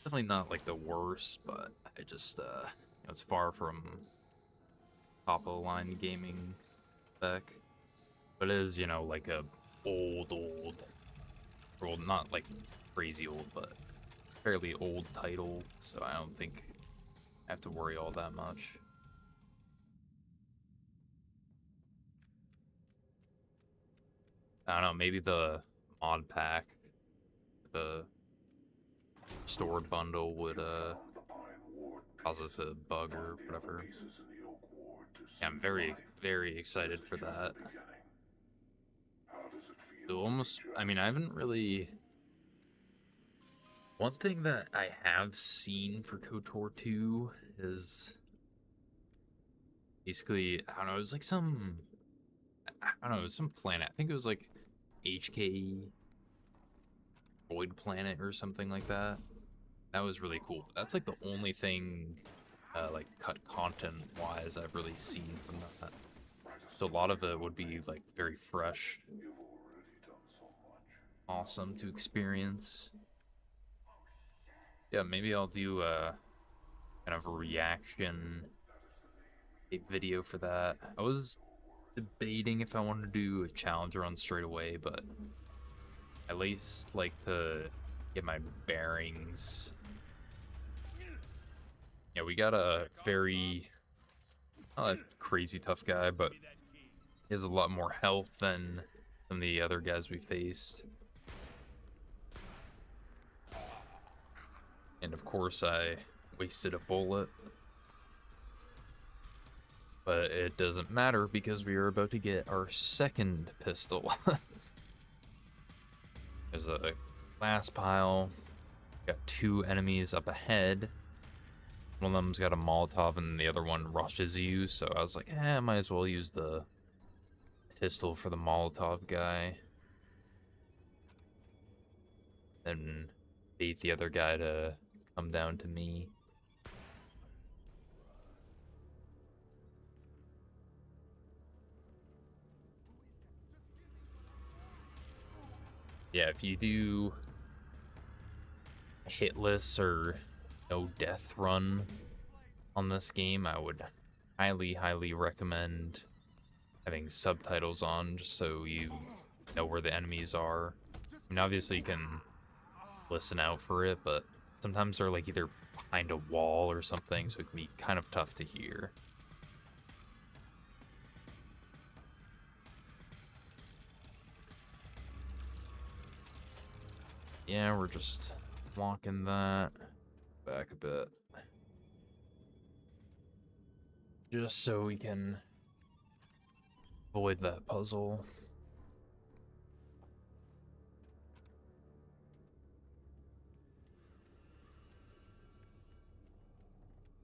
Definitely not like the worst, but I just, you know, it's far from top of the line gaming spec. But it is, you know, like a old, well, not like crazy old, but fairly old title, so I don't think I have to worry all that much. I don't know, maybe the mod pack, the stored bundle would cause it to bug or whatever. Yeah, I'm very, very excited for that. So almost, I mean, I haven't really. One thing that I have seen for KOTOR 2 is basically, I don't know, it was like some, I don't know, it was some planet. I think it was like HK Void Planet or something like that. That was really cool. That's like the only thing, like cut content wise, I've really seen from that. So a lot of it would be like very fresh, awesome to experience. Yeah, maybe I'll do a kind of a reaction video for that. I was debating if I wanted to do a challenge run straight away, but at least like to get my bearings. Yeah, we got a very, not a crazy tough guy, but he has a lot more health than some of the other guys we faced. And of course I wasted a bullet. But it doesn't matter because we are about to get our second pistol. There's a glass pile. Got 2 enemies up ahead. One of them's got a Molotov and the other one rushes you, so I was like, I might as well use the pistol for the Molotov guy. Then bait the other guy to come down to me. Yeah, if you do Hitless or no death run on this game, I would highly recommend having subtitles on just so you know where the enemies are. I mean, obviously you can listen out for it, but sometimes they're like either behind a wall or something, so it can be kind of tough to hear. Yeah, we're just walking that back a bit. Just so we can avoid that puzzle.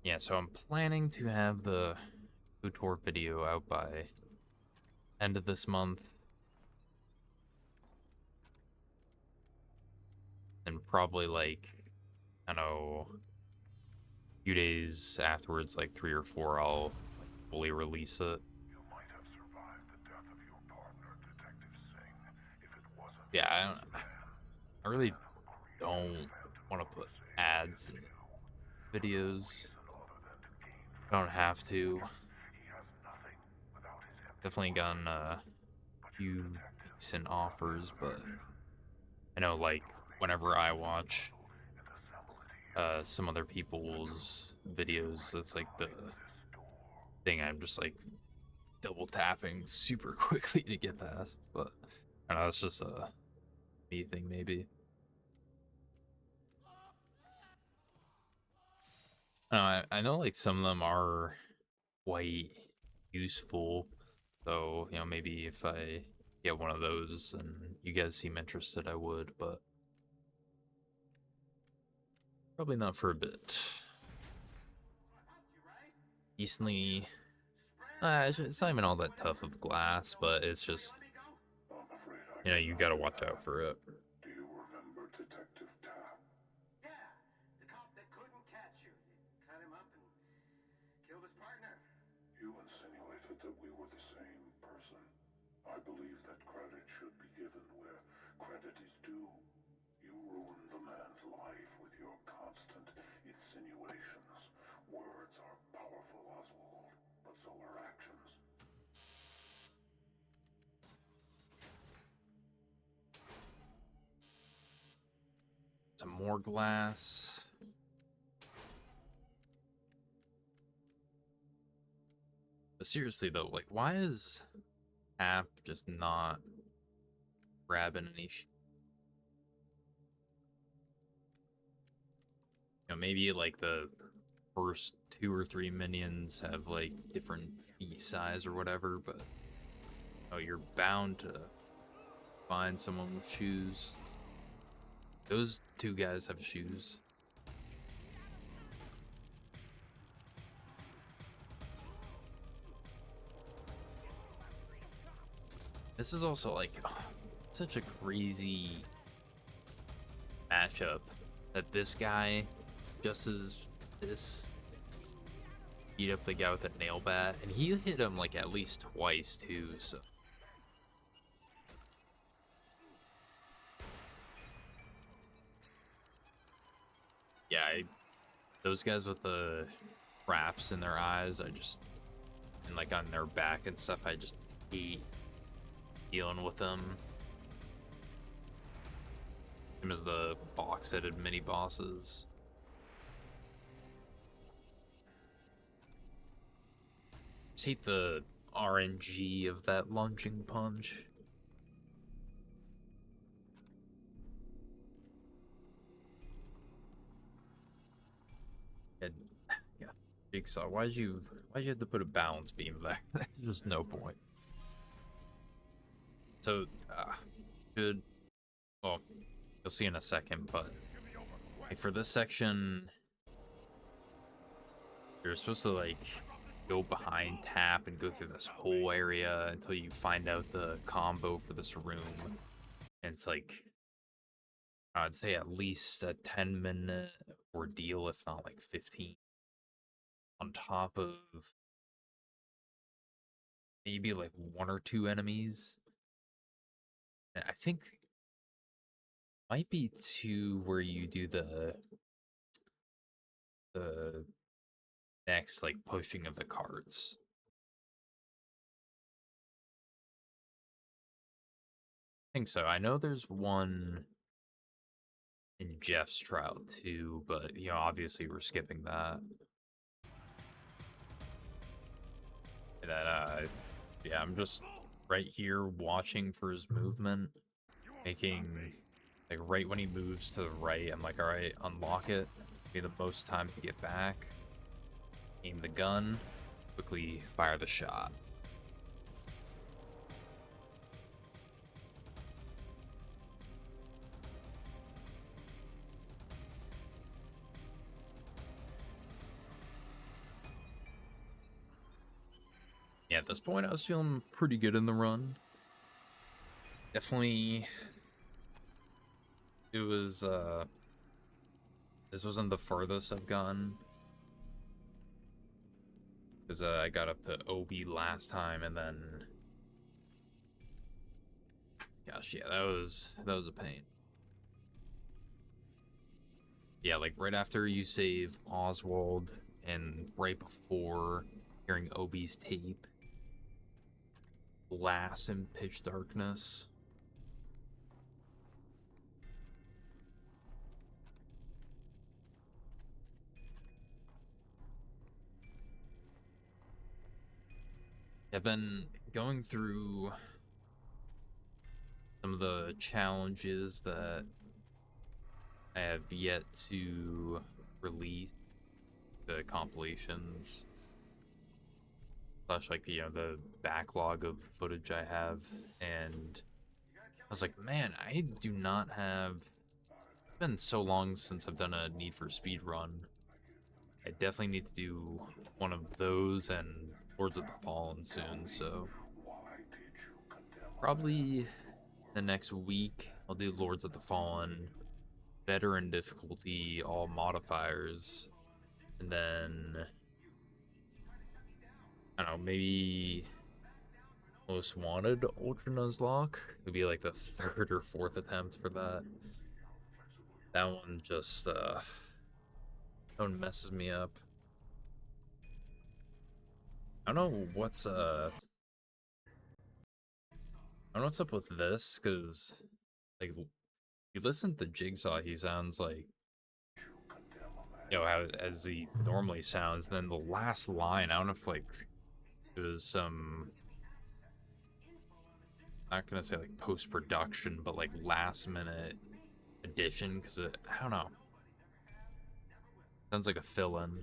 Yeah, so I'm planning to have the food tour video out by end of this month. And probably like, I don't know, a few days afterwards, like 3 or 4, I'll like, fully release it. You might have survived the death of your partner, Detective Singh, if it wasn't. Yeah, I really don't want to put ads in videos. I don't have to. Definitely gotten a few decent offers, but I know like whenever I watch some other people's videos, that's like the thing I'm just like double tapping super quickly to get past. But I don't know, that's just a me thing maybe. I know like some of them are quite useful, so you know maybe if I get one of those and you guys seem interested, I would, but probably not for a bit. Decently, it's not even all that tough of glass, but it's just, I'm afraid I you know, you gotta watch out for it. Do you remember Detective Tapp? Yeah, the cop that couldn't catch you. You cut him up and killed his partner. You insinuated that we were the same person. I believe that credit should be given where credit is due. You ruined the man's life with your constant insinuations. Words are powerful, Oswald, but so are actions. Some more glass. But seriously though, like, why is App just not grabbing any? You know, maybe like the first 2 or 3 minions have like different feet size or whatever, but oh, you're bound to find someone with shoes. Those 2 guys have shoes. This is also like such a crazy matchup that this guy just as this beat up the guy with a nail bat, and he hit him like at least twice too, so yeah, those guys with the wraps in their eyes, I just, and like on their back and stuff, I just hate dealing with them. Same as the box-headed mini bosses. Just hate the RNG of that lunging punch. Jigsaw, why'd you have to put a balance beam there? There's just no point. So, good. Well, you'll see in a second, but like for this section, you're supposed to like go behind tap and go through this whole area until you find out the combo for this room. And it's like, I'd say at least a 10-minute ordeal, if not like 15. On top of maybe like 1 or 2 enemies. And I think might be 2 where you do the next like pushing of the cards. I think so. I know there's one in Jeff's trial too, but you know, obviously we're skipping that. And then yeah, I'm just right here watching for his movement, making like right when he moves to the right, I'm like, all right, unlock it. Be the most time to get back. Aim the gun, quickly fire the shot. Yeah, at this point I was feeling pretty good in the run. Definitely, it was, this wasn't the furthest I've gone. Because I got up to OB last time, and then... Gosh, yeah, that was a pain. Yeah, like right after you save Oswald, and right before hearing OB's tape, glass and pitch darkness. I've been going through some of the challenges that I have yet to release, the compilations, slash like the backlog of footage I have, and I was like, man, I do not have. It's been so long since I've done a Need for Speed run. I definitely need to do one of those and Lords of the Fallen soon, so probably the next week I'll do Lords of the Fallen, veteran difficulty, all modifiers, and then I don't know, maybe Most Wanted Ultra Nuzlocke would be like the 3rd or 4th attempt for that. That one just that one messes me up. I don't know what's I don't know what's up with this, because like you listen to Jigsaw, he sounds like, how as he normally sounds. And then the last line, I don't know if like it was some, not gonna say like post-production, but like last minute addition, because I don't know, sounds like a fill-in.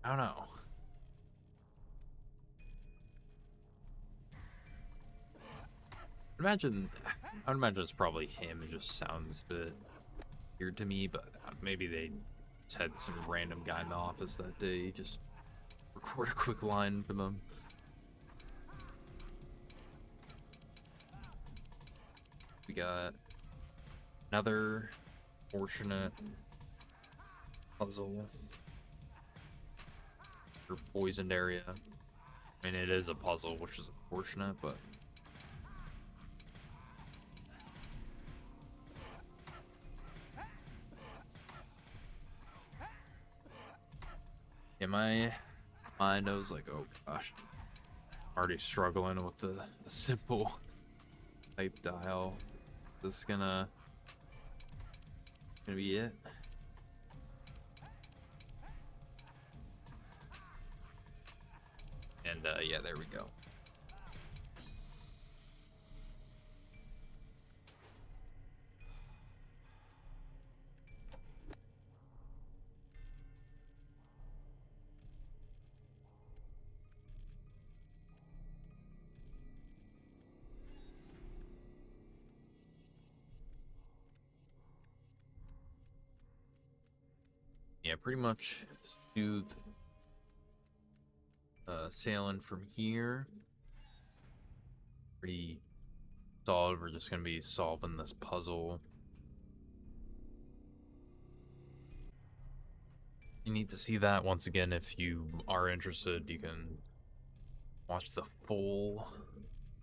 I don't know. I would imagine it's probably him. It just sounds a bit weird to me, but maybe they just had some random guy in the office that day just record a quick line for them. We got another fortunate puzzle for poisoned area. I mean, it is a puzzle, which is unfortunate, but in my mind, I was like, oh gosh, already struggling with the simple type dial. This is gonna be it. And yeah, there we go. Yeah, pretty much smooth sailing from here. Pretty solid. We're just gonna be solving this puzzle. You need to see that once again. If you are interested, you can watch the full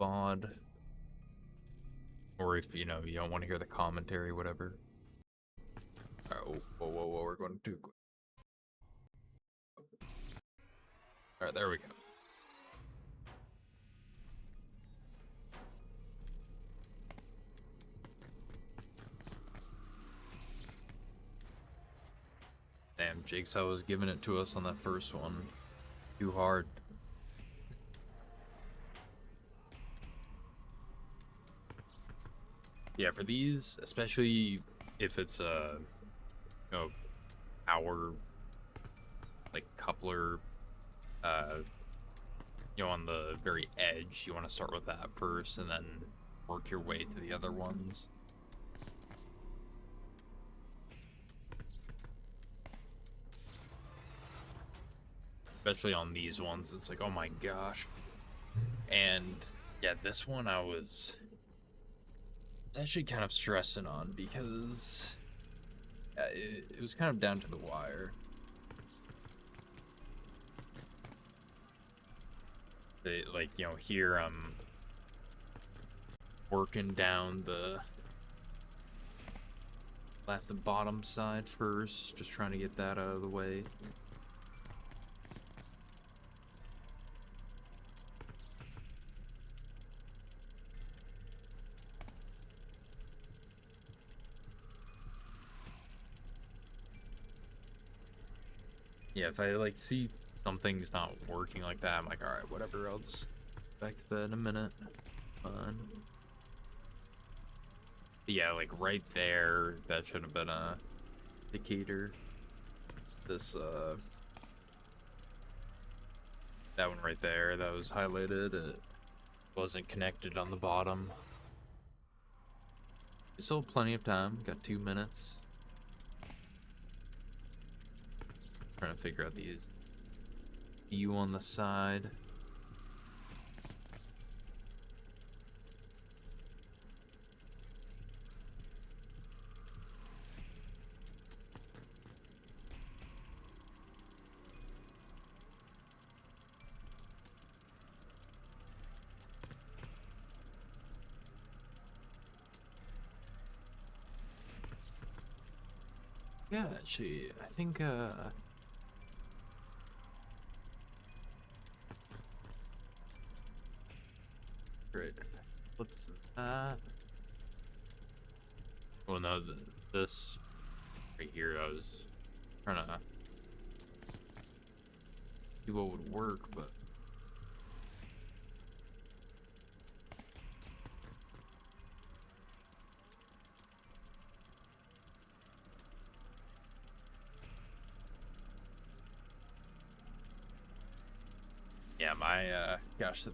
VOD, or if you don't want to hear the commentary, whatever. All right, whoa, we're going too quick. All right, there we go. Damn, Jigsaw was giving it to us on that first one. Too hard. Yeah, for these, especially if it's a power like coupler, on the very edge, you want to start with that first and then work your way to the other ones. Especially on these ones, it's like, oh my gosh. And yeah, this one I was actually kind of stressing on because it was kind of down to the wire. Here I'm working down the bottom side first, just trying to get that out of the way. Yeah, if I see something's not working like that, I'm like, all right, whatever, I'll just back to that in a minute. Fine. But yeah, right there, that should have been a indicator. This that one right there, that was highlighted, it wasn't connected on the bottom. We still have plenty of time, got 2 minutes. Trying to figure out these U on the side. Yeah, actually, I think great. What's that? Well, no, this right here, I was trying to see what would work, but yeah, my gosh,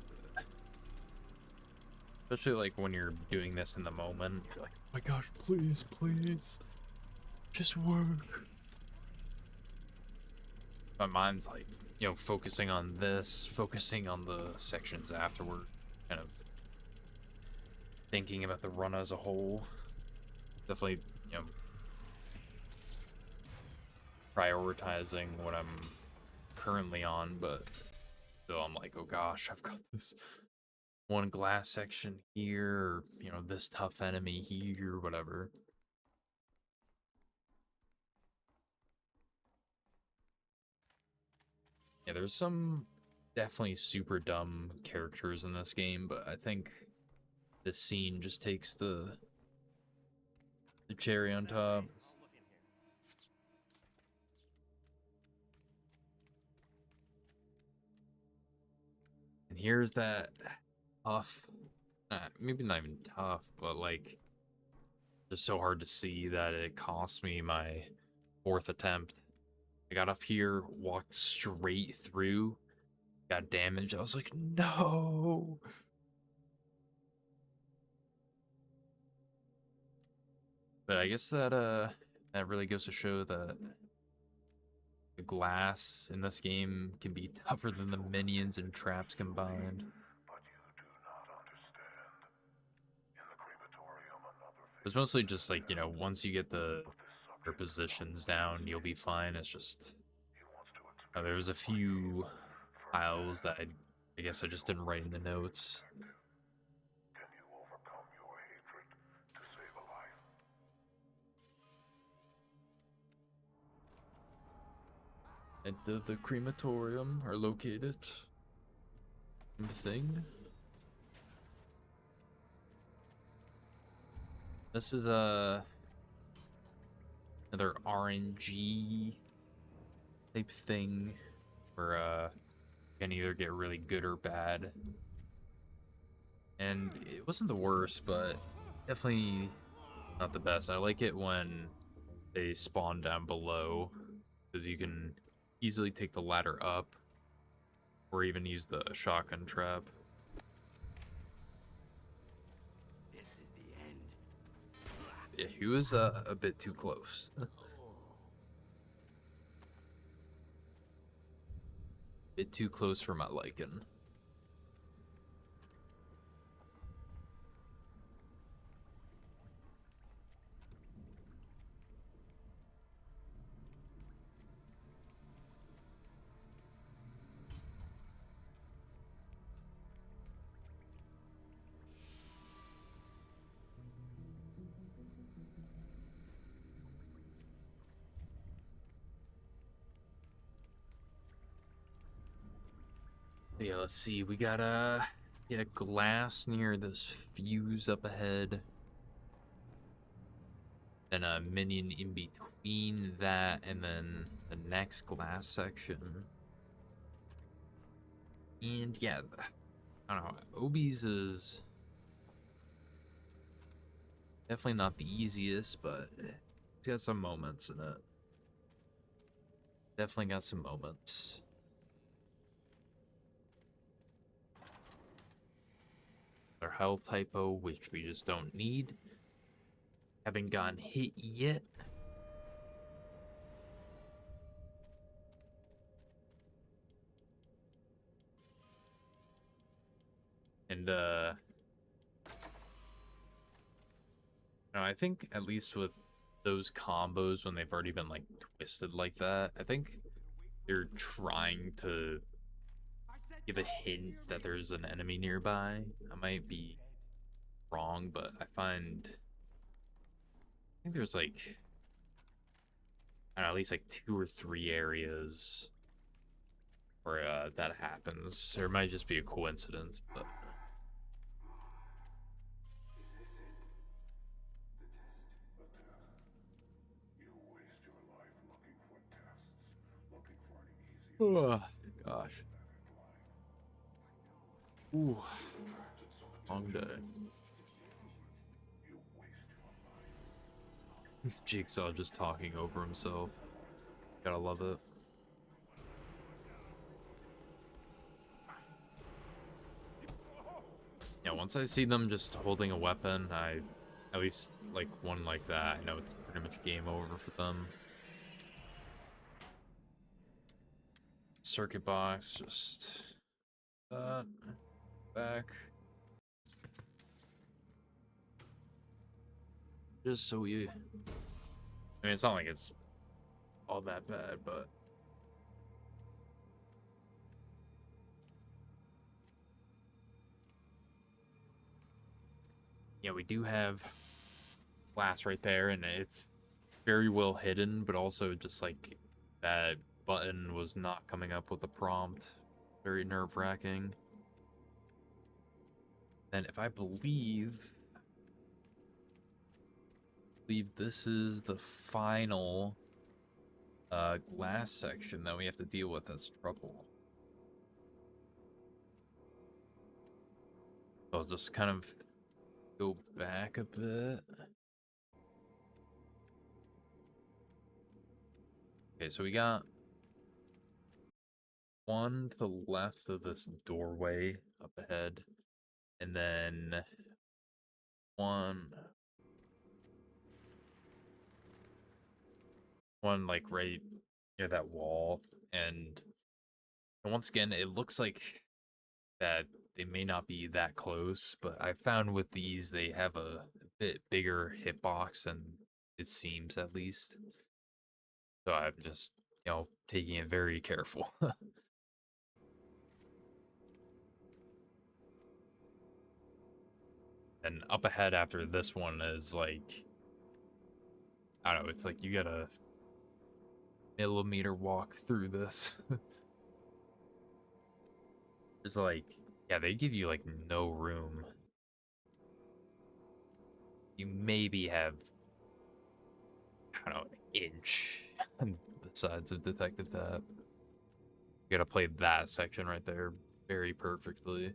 especially when you're doing this in the moment, you're like, oh my gosh, please, just work. My mind's focusing on this, focusing on the sections afterward, kind of thinking about the run as a whole. Definitely, prioritizing what I'm currently on, but still I'm like, oh gosh, I've got this one glass section here, or, this tough enemy here, whatever. Yeah, there's some definitely super dumb characters in this game, but I think this scene just takes the cherry on top. And here's that tough, maybe not even tough, but just so hard to see that it cost me my 4th attempt. I got up here, walked straight through, got damaged. I was like, no. But I guess that that really goes to show that The glass in this game can be tougher than the minions and traps combined. But you do not understand. In the crematorium, another It's mostly just like, you know, once you get their positions down, you'll be fine. It's just there's a few piles that I guess I just didn't write in the notes. Can you overcome your hatred to save a life? And the crematorium are located. Thing. This is another RNG type thing where you can either get really good or bad. And it wasn't the worst, but definitely not the best. I like it when they spawn down below because you can easily take the ladder up or even use the shotgun trap. This is the end. Yeah, he was a bit too close. Bit too close for my liking. Yeah, let's see. We got a glass near this fuse up ahead. Then a minion in between that and then the next glass section. And yeah, I don't know. Obi's is definitely not the easiest, but it's got some moments in it. Definitely got some moments. Our health hypo, which we just don't need. Haven't gotten hit yet. And no, I think at least with those combos when they've already been like twisted like that, I think they're trying to give a hint that there's an enemy nearby. I might be wrong, but I think there's like I don't know, at least like 2 or 3 areas where that happens. There might just be a coincidence, but Is this it? The test? You waste your life looking for tests, looking for an easy oh gosh. Ooh, attracted some long day. attention. You waste your life. Jigsaw just talking over himself. Gotta love it. Yeah, once I see them just holding a weapon, I at least like one like that, I know it's pretty much game over for them. Circuit box, just back. Just so we, I mean, it's not like it's all that bad, but yeah, we do have glass right there, and it's very well hidden, but also just like that button was not coming up with the prompt. Very nerve-wracking. And if I believe this is the final glass section that we have to deal with as trouble. I'll just kind of go back a bit. Okay, so we got one to the left of this doorway up ahead, and then one like right near that wall, and once again, it looks like that they may not be that close, but I found with these they have a bit bigger hitbox than it seems, at least. So I'm just, taking it very careful. And up ahead after this one is like, I don't know, it's like you gotta millimeter walk through this. It's like, yeah, they give you like no room. You maybe have, I don't know, an inch on the sides of Detective Tab. You gotta play that section right there very perfectly.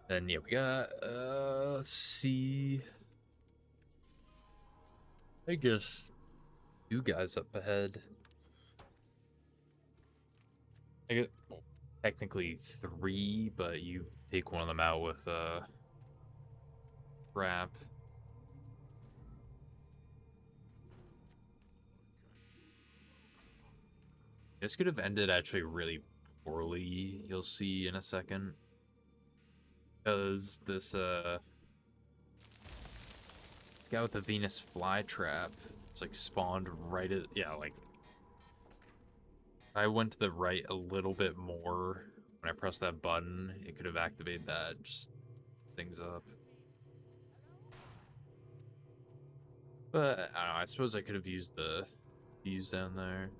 Then yeah, we got let's see. I guess two guys up ahead. I guess well, technically three, but you take one of them out with trap. This could have ended actually really poorly, you'll see in a second. Because this guy with the Venus flytrap, it's like spawned right at, yeah, like I went to the right a little bit more when I pressed that button. It could have activated that, just things up. But I don't know, I suppose I could have used the fuse down there.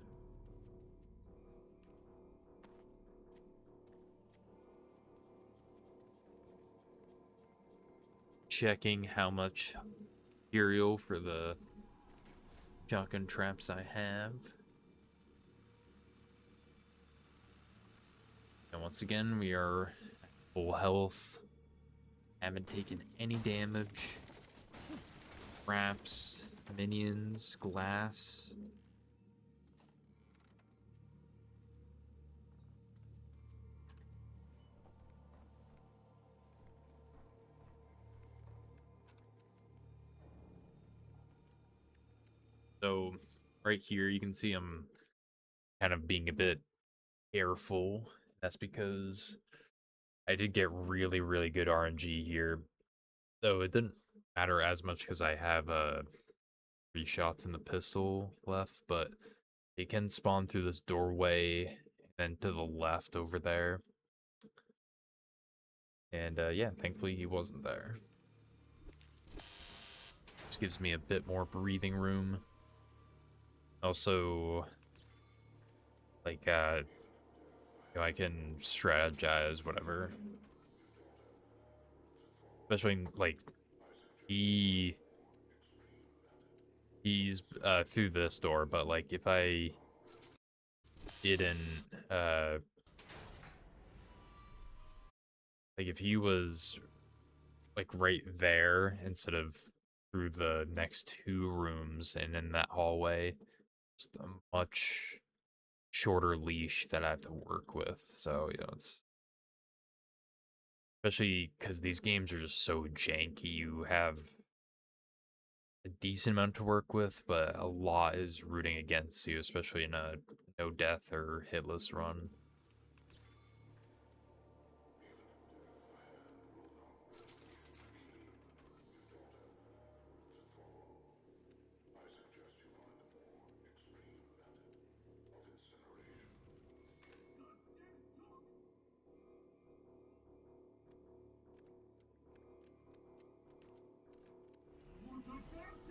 Checking how much material for the shotgun traps I have. And once again, we are at full health. Haven't taken any damage. Traps, minions, glass. So right here, you can see I'm kind of being a bit careful. That's because I did get really, really good RNG here. Though it didn't matter as much because I have 3 shots in the pistol left, but it can spawn through this doorway and then to the left over there. And yeah, thankfully he wasn't there. Just gives me a bit more breathing room. Also, like, I can strategize, whatever. Especially, like, he's through this door, but, like, if I didn't, like, if he was, like, right there instead of through the next 2 rooms and in that hallway, it's a much shorter leash that I have to work with. So, it's especially because these games are just so janky. You have a decent amount to work with, but a lot is rooting against you, especially in a no death or hitless run. I suggest you find a more extreme method of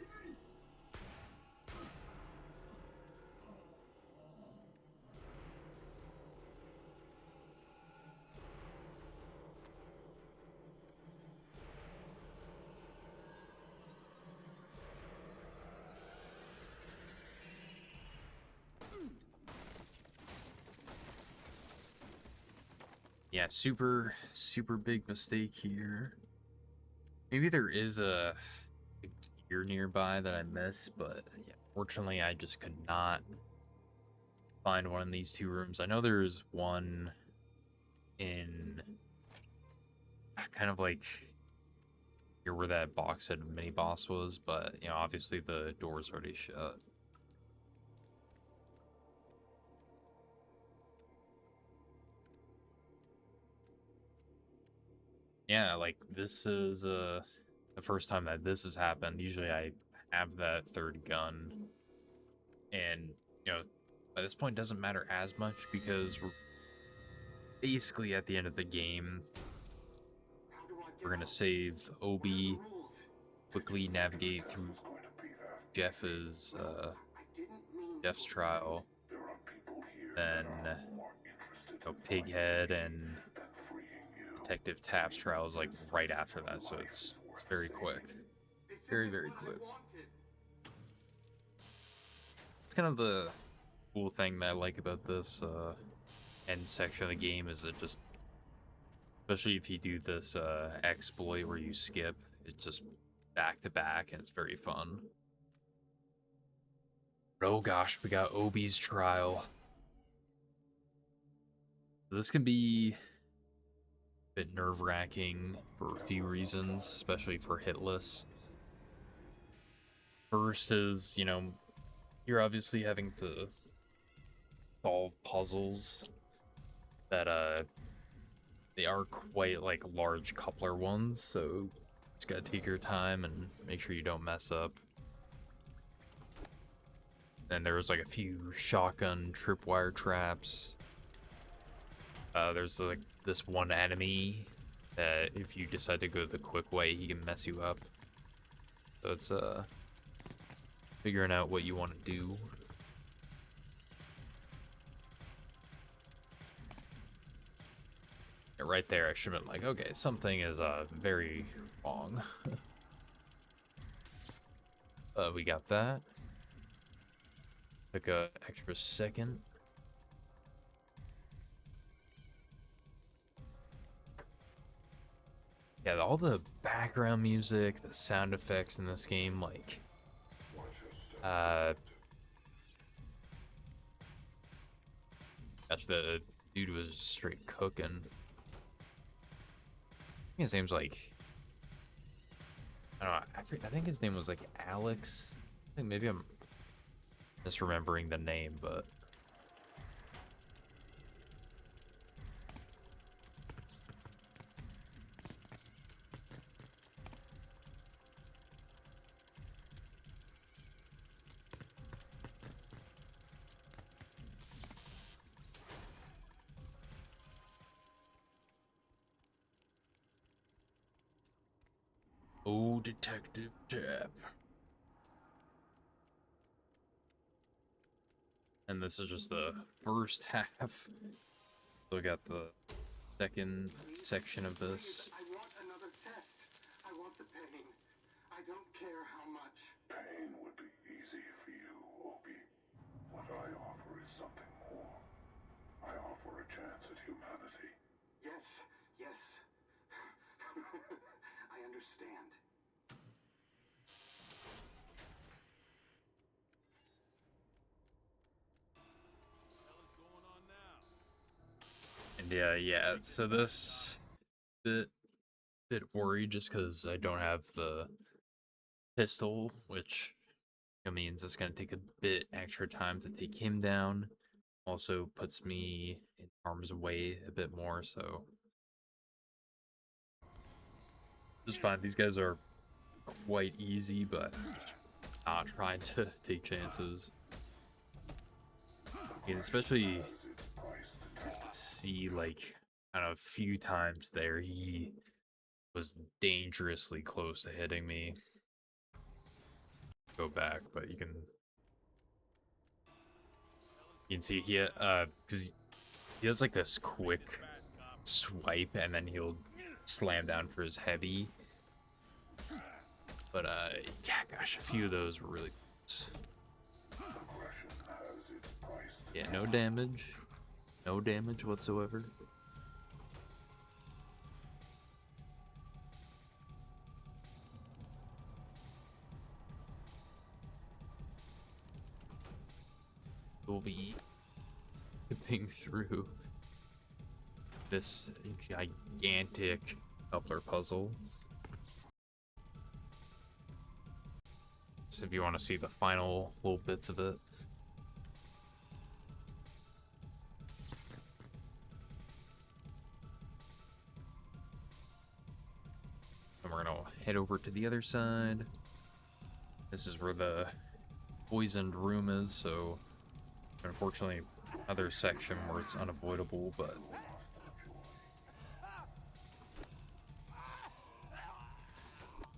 incineration. Yeah, super, super big mistake here. Maybe there is a gear nearby that I missed, but yeah, fortunately I just could not find one in these 2 rooms. I know there's one in kind of like Here where that box head mini boss was, but you know, obviously the door's already shut. Yeah, like this is the first time that this has happened. Usually I have that third gun, and you know, by this point it doesn't matter as much because we're basically at the end of the game. How do I get We're gonna out? save What are Obi, the rules? quickly The navigate test through is going to be that Jeff's I didn't mean Jeff's to trial, there are people here then that are more interested you know, in finding Pighead me and than freeing you. Detective Tapp's trial is like right after that, so Life it's is worth very saving. quick, This very isn't what quick. I wanted. It's kind of the cool thing that I like about this end section of the game is it just, especially if you do this exploit where you skip, it's just back to back and it's very fun. But oh gosh, we got Obi's trial. This can be a bit nerve-wracking for a few reasons, especially for Hitless. First is, you know, you're obviously having to solve puzzles that they are quite like large coupler ones, so just gotta take your time and make sure you don't mess up. And there was like a few shotgun tripwire traps. There's like this one enemy that if you decide to go the quick way, he can mess you up. So it's figuring out what you want to do. Yeah, right there, I should have been like, okay, something is very wrong. We got that. Took a extra second. Yeah, all the background music, the sound effects in this game, like, gosh, the dude was straight cooking. I think his name's like, I don't know, I think his name was like Alex. I think maybe I'm misremembering the name, but oh, Detective Tapp. And this is just the first half. So we got the second section of this. I want another test. I want the pain. I don't care how much. Pain would be easy for you, Obi. What I offer is something more. I offer a chance at humanity. Yes, yes. I understand. And yeah, so this bit worried just because I don't have the pistol, which means it's gonna take a bit extra time to take him down. Also puts me in harm's way a bit more, so just fine. These guys are quite easy, but not trying to take chances. And especially see like kind of a few times there he was dangerously close to hitting me. Go back, but you can see he because he has like this quick swipe and then he'll slam down for his heavy. But yeah, gosh, a few of those were really close. Aggression has its price. Yeah, no damage. No damage whatsoever. We'll be zipping through this gigantic coupler puzzle. if you want to see the final little bits of it. And we're gonna head over to the other side. This is where the poisoned room is, so unfortunately another section where it's unavoidable, but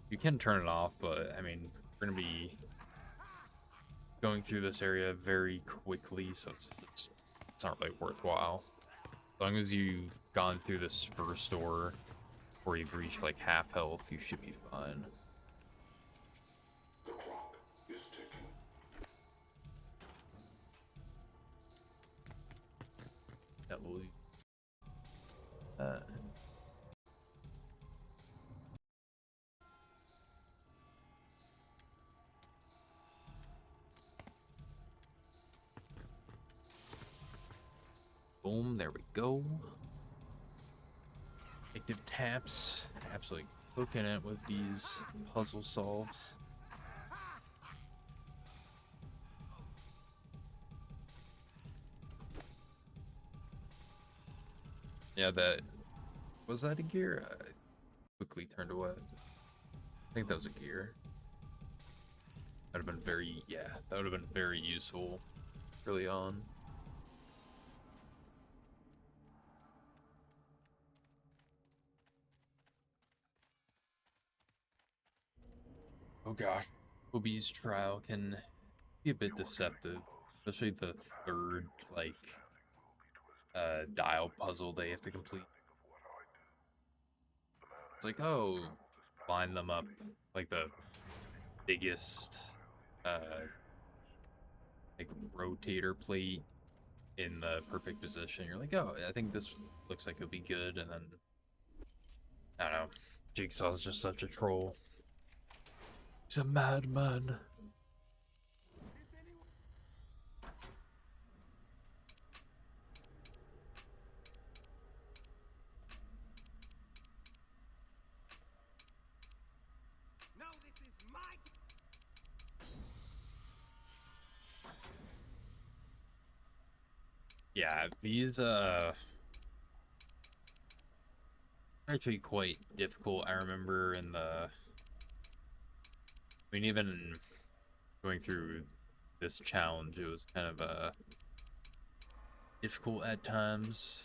you can turn it off, but I mean, we're gonna be going through this area very quickly, so it's not really worthwhile. As long as you've gone through this first door, or you've reached like half health, you should be fine. The clock is ticking. That will. Boom, there we go. Active taps. Absolutely cooking it with these puzzle solves. Yeah, that was that a gear? I quickly turned away. I think that was a gear. That would have been very, yeah, that would have been very useful early on. Oh gosh, Kobe's trial can be a bit deceptive, especially the third, like, dial puzzle they have to complete. It's like, oh, line them up like the biggest, like rotator plate in the perfect position. You're like, oh, I think this looks like it'll be good, and then I don't know. Jigsaw's just such a troll. He's a madman. No, this is my. Yeah, these are actually quite difficult. I remember in the, I mean, even going through this challenge, it was kind of difficult at times.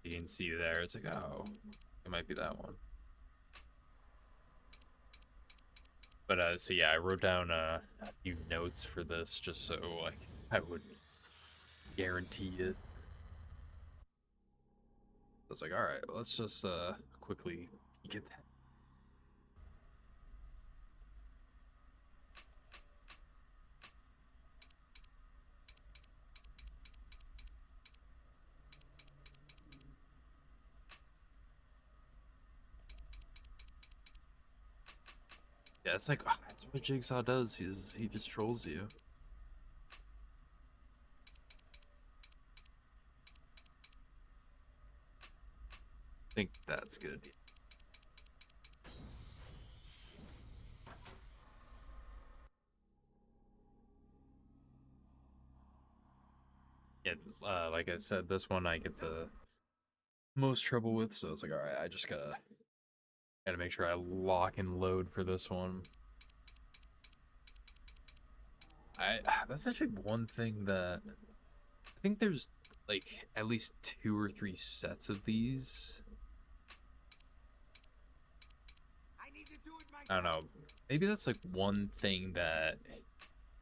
You can see there, it's like, oh, it might be that one. But so yeah, I wrote down a few notes for this just so like I would guarantee it. I was like, all right, let's just quickly get that. Yeah, it's like that's what Jigsaw does. He just trolls you. I think that's good. Yeah, like I said, this one I get the most trouble with, so it's like, all right, I just gotta make sure I lock and load for this one. That's actually one thing that I think there's like at least 2 or 3 sets of these. I need to do it myself. I don't know. Maybe that's like one thing that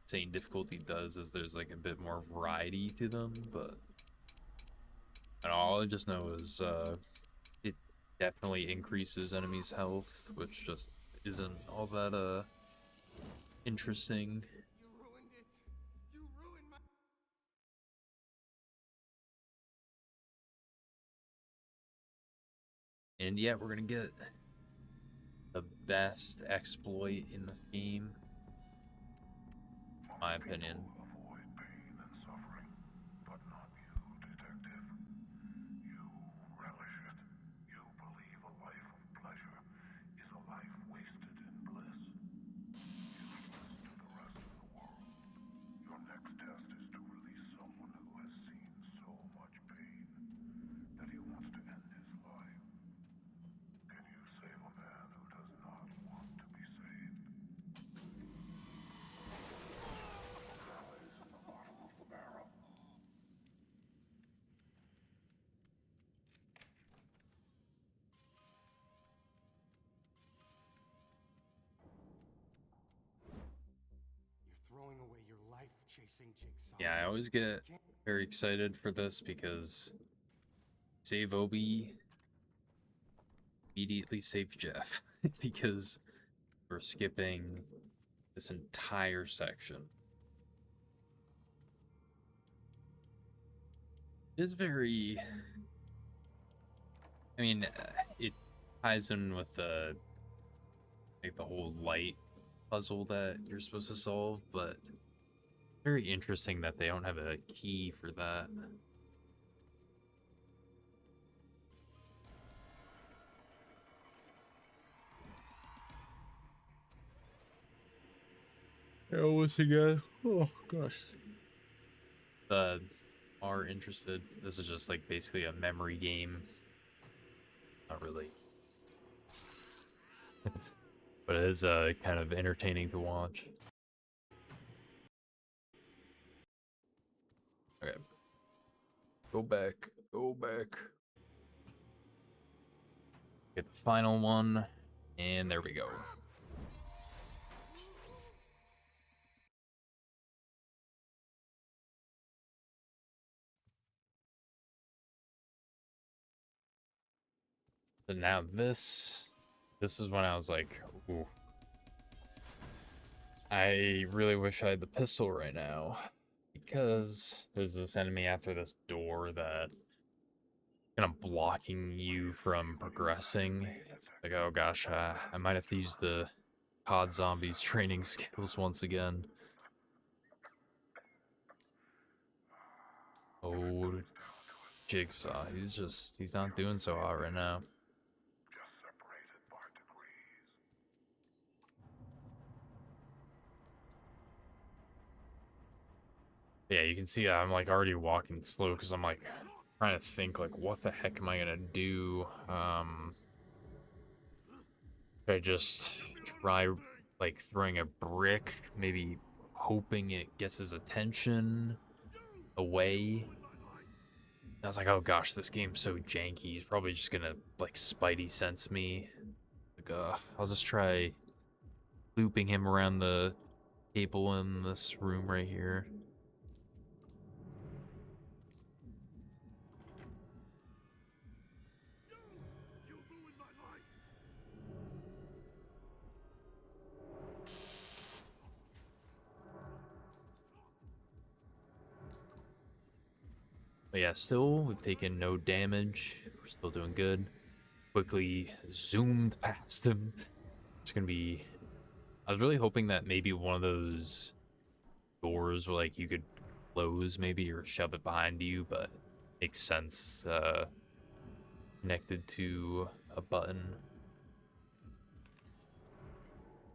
insane difficulty does is there's like a bit more variety to them, but and all I just know is it definitely increases enemies' health, which just isn't all that interesting. You ruined it. You ruined my. And yeah, we're gonna get the best exploit in this game, in my opinion. Avoid pain and suffering, but not you, detective. You relish it. You believe a life of pleasure is a life wasted in bliss. You Yeah, I always get very excited for this because save Obi, immediately save Jeff because we're skipping this entire section. It is very. I mean, it ties in with the like the whole light puzzle that you're supposed to solve, but very interesting that they don't have a key for that. Yeah, once again. Oh gosh. Are interested. This is just like basically a memory game. Not really. But it is kind of entertaining to watch. Okay. Go back. Go back. Get the final one. And there we go. So now this is when I was like, ooh. I really wish I had the pistol right now. Because there's this enemy after this door that kind of blocking you from progressing. It's like, oh gosh, I might have to use the COD Zombies training skills once again. Oh, Jigsaw, he's not doing so hot right now. Yeah, you can see I'm like already walking slow because I'm like trying to think like what the heck am I gonna do? Should I just try like throwing a brick, maybe hoping it gets his attention away? I was like, oh gosh, this game's so janky. He's probably just gonna like Spidey sense me. Like, I'll just try looping him around the table in this room right here. But yeah, still, we've taken no damage. We're still doing good. Quickly zoomed past him. It's gonna be. I was really hoping that maybe one of those doors were like you could close maybe or shove it behind you, but makes sense. Connected to a button.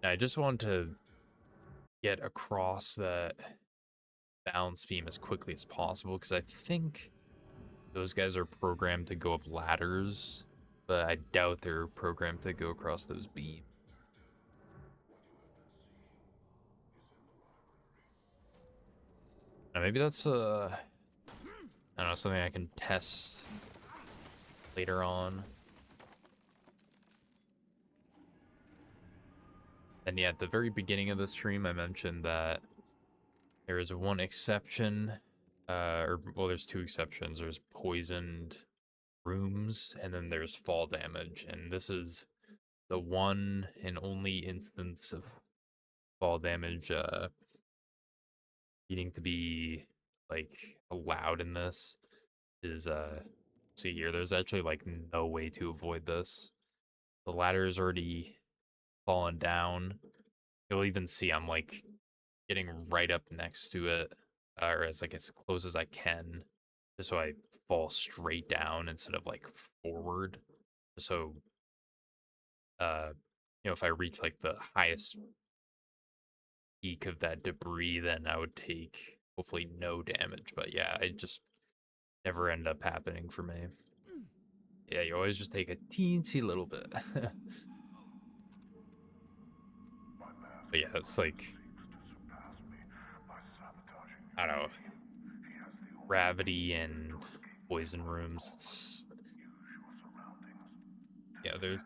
I just wanted to get across that balance beam as quickly as possible because I think those guys are programmed to go up ladders, but I doubt they're programmed to go across those beams. Now, maybe that's I don't know, something I can test later on. And yeah, at the very beginning of the stream, I mentioned that there is one exception, or well, there's two exceptions. There's poisoned rooms, and then there's fall damage. And this is the one and only instance of fall damage needing to be like allowed in this is see here, there's actually like no way to avoid this. The ladder is already fallen down. You'll even see I'm like getting right up next to it, or as close as I can, just so I fall straight down instead of like forward. So, if I reach like the highest peak of that debris, then I would take hopefully no damage. But yeah, it just never end up happening for me. Yeah, you always just take a teensy little bit. But yeah, it's like, I don't know, gravity and poison rooms. It's yeah, there's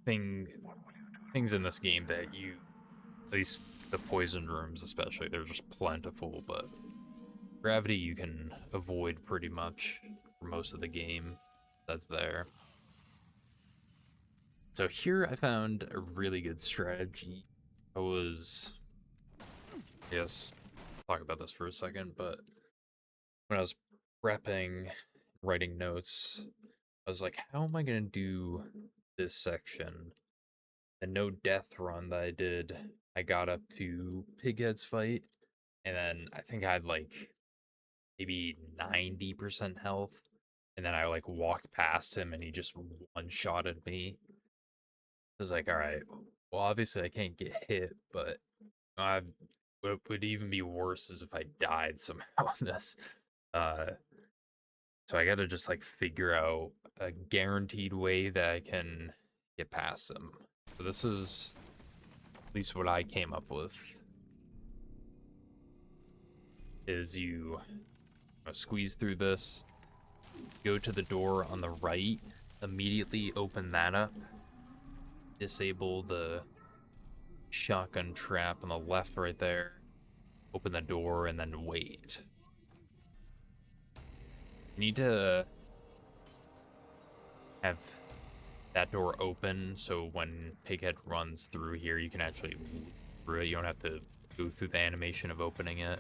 things in this game that you, at least the poisoned rooms especially, they're just plentiful, but gravity you can avoid pretty much for most of the game that's there. So here I found a really good strategy. I was, yes, talk about this for a second, but when I was prepping, writing notes, I was like, how am I going to do this section? The no death run that I did, I got up to Pighead's fight, and then I think I had like maybe 90% health, and then I like walked past him and he just one-shotted me. I was like, all right, well, obviously I can't get hit, but I what would even be worse is if I died somehow in this. Uh, so I gotta just like figure out a guaranteed way that I can get past them. So this is at least what I came up with. Is you squeeze through this, go to the door on the right, immediately open that up, disable the shotgun trap on the left right there, open the door, and then wait. You need to have that door open so when Pighead runs through here, you can actually move through it. You don't have to go through the animation of opening it.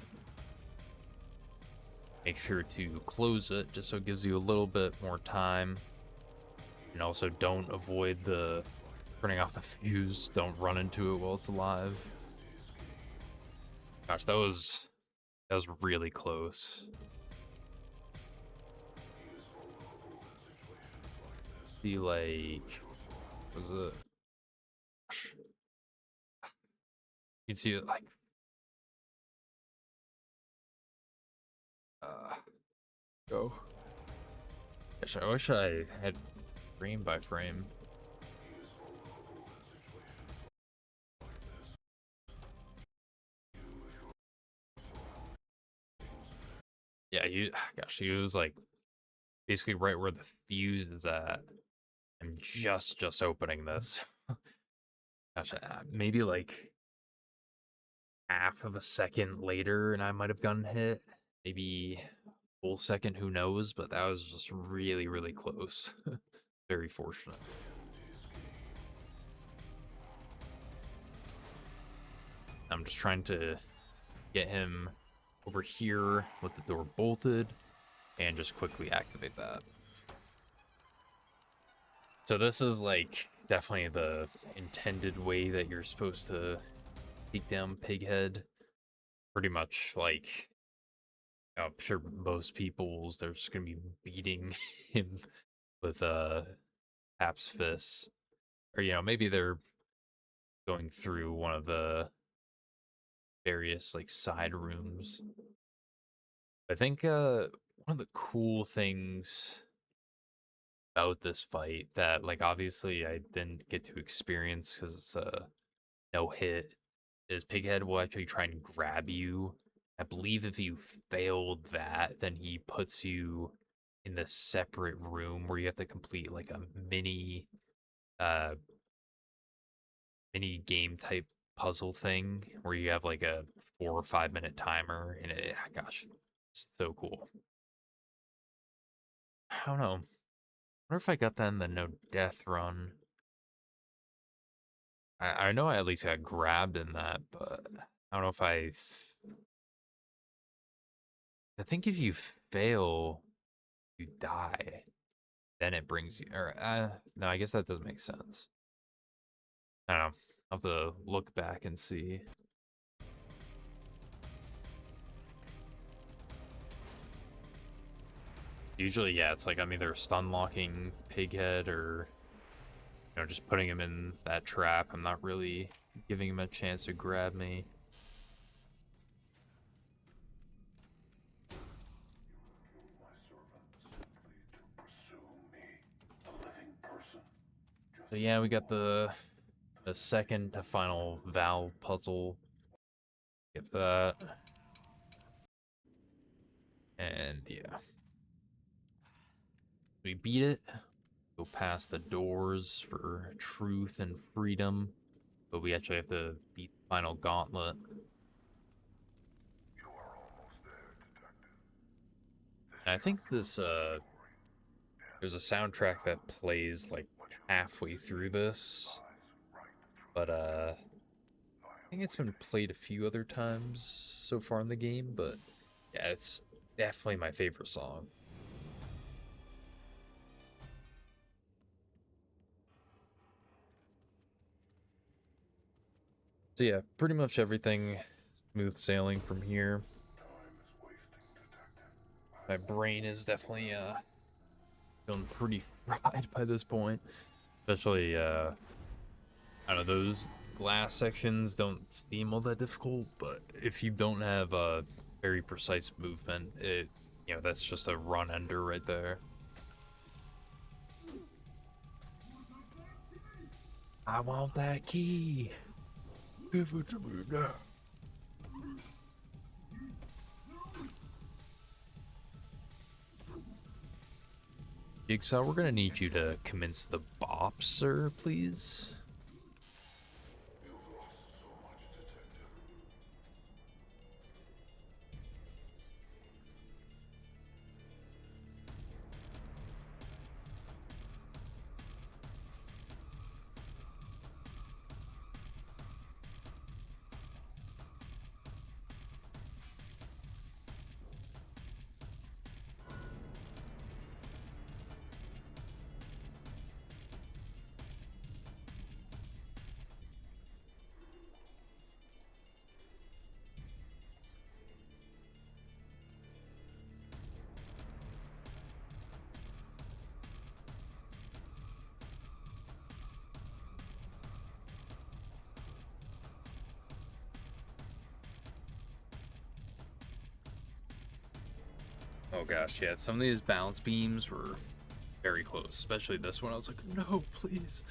Make sure to close it just so it gives you a little bit more time. And also don't avoid the turning off the fuse. Don't run into it while it's alive. Gosh, that was really close. See, like, was it? You can see it like, go. Gosh, I wish I had frame by frame. Yeah, gosh, he was like basically right where the fuse is at. I'm just opening this. Gosh, maybe like half of a second later, and I might have gotten hit. Maybe full second, who knows? But that was just really close. Very fortunate. I'm just trying to get him over here with the door bolted and just quickly activate that. So this is like definitely the intended way that you're supposed to take down Pighead. Pretty much like, I'm sure most people's they're just gonna be beating him with Hap's fists. Or maybe they're going through one of the various like side rooms. I think one of the cool things about this fight that like obviously I didn't get to experience because it's a no hit is Pighead will actually try and grab you. I believe if you failed that, then he puts you in the separate room where you have to complete like a uh mini game type puzzle thing where you have like a 4 or 5 minute timer and gosh, it's so cool. I don't know. I wonder if I got that in the no death run. I know I at least got grabbed in that, but I don't know if I think if you fail, you die. Then it brings you, or no, I guess that doesn't make sense. I don't know. I'll have to look back and see. Usually, yeah, it's like I'm either stun locking Pighead or just putting him in that trap. I'm not really giving him a chance to grab me. My servant simply to pursue me, a living person. So yeah, we got the second to final valve puzzle. Get that. And yeah. We beat it. Go past the doors for truth and freedom. but we actually have to beat the final gauntlet. You are almost there, Detective. And I think this there's a soundtrack that plays like halfway through this, but I think it's been played a few other times so far in the game, but yeah, it's definitely my favorite song. So yeah, pretty much everything smooth sailing from here. Time is wasting, Detective. My brain is definitely feeling pretty fried by this point. Especially I don't know, those glass sections don't seem all that difficult, but if you don't have a very precise movement, that's just a run ender right there. I want that key. Give it to me now. Jigsaw, we're gonna need you to commence the bop, sir, please. You've lost so much, Detective. Oh gosh, yeah, some of these bounce beams were very close, especially this one. I was like, no, please.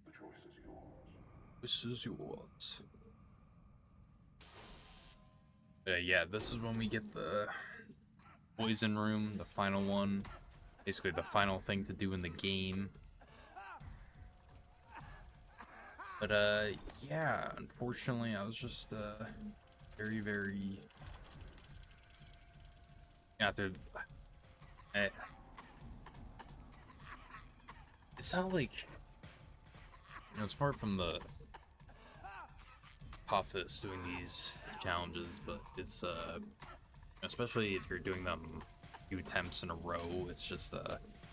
The choice is yours. This is yours. Yeah, this is when we get the poison room, the final one. Basically, the final thing to do in the game. But, yeah, unfortunately, I was just, very, very... After... I... It's not like... it's far from the toughest doing these challenges, but it's, especially if you're doing them a few attempts in a row, it's just,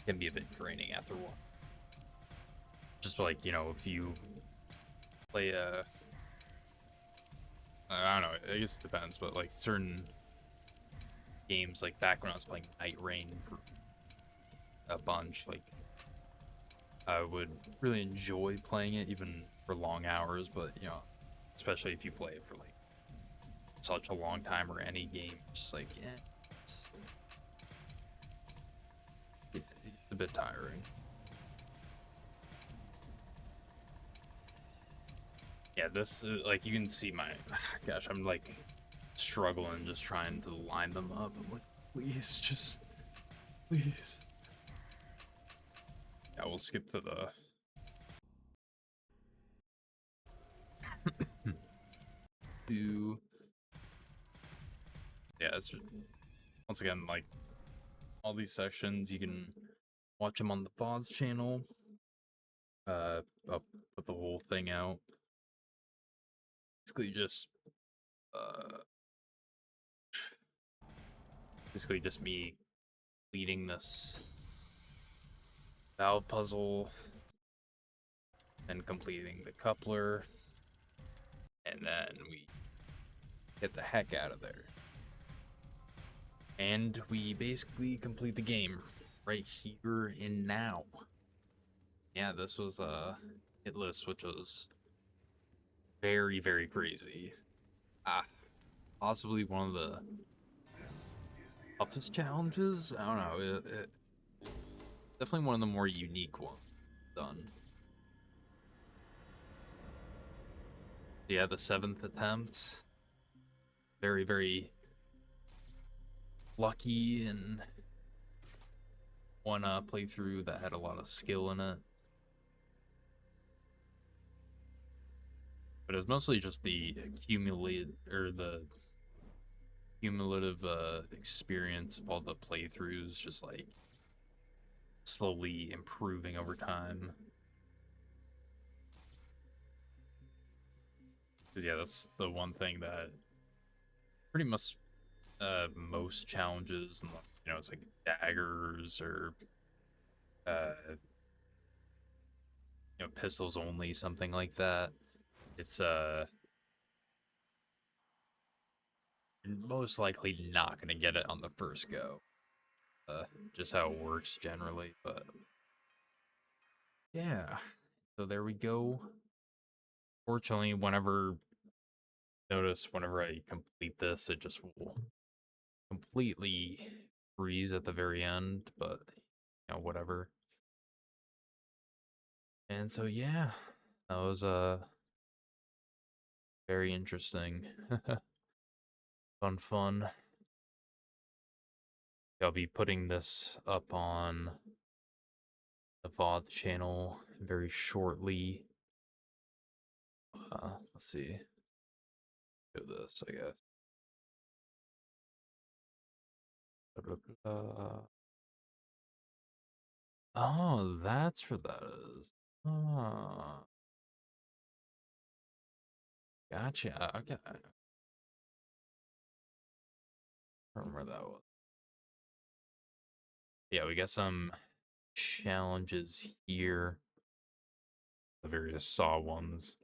can be a bit draining after one. Just like, if you play I don't know, I guess it depends, but like certain games, like back when I was playing Night Rain for a bunch, like I would really enjoy playing it even for long hours, but especially if you play it for like such a long time or any game, just like it's a bit tiring. Yeah, this like you can see my gosh, I'm like struggling just trying to line them up. I'm like, please, just please. Yeah, we'll skip to the do. Yeah, it's once again like all these sections you can watch them on the VODs channel. I'll put the whole thing out. Basically just uh basically just me leading this valve puzzle and completing the coupler, and then we get the heck out of there. And we basically complete the game right here and now. Yeah, this was Hitless, which was very, very crazy. Possibly one of the toughest challenges. I don't know. It definitely one of the more unique ones done. Yeah, the 7th attempt. Very, very lucky and one playthrough that had a lot of skill in it. But it was mostly just the cumulative experience of all the playthroughs, just like slowly improving over time. Because yeah, that's the one thing that pretty much most challenges, and it's like daggers or uh, pistols only, something like that. It's most likely not gonna get it on the first go. Just how it works generally, but yeah. So there we go. Fortunately, whenever I complete this, it just will completely freeze at the very end, but whatever. And so yeah, that was very interesting. Fun. I'll be putting this up on the VOD channel very shortly. Let's see. Do this, I guess. Oh, that's where that is. Oh, gotcha. Okay. I don't remember where that was. Yeah, we got some challenges here. The various Saw ones.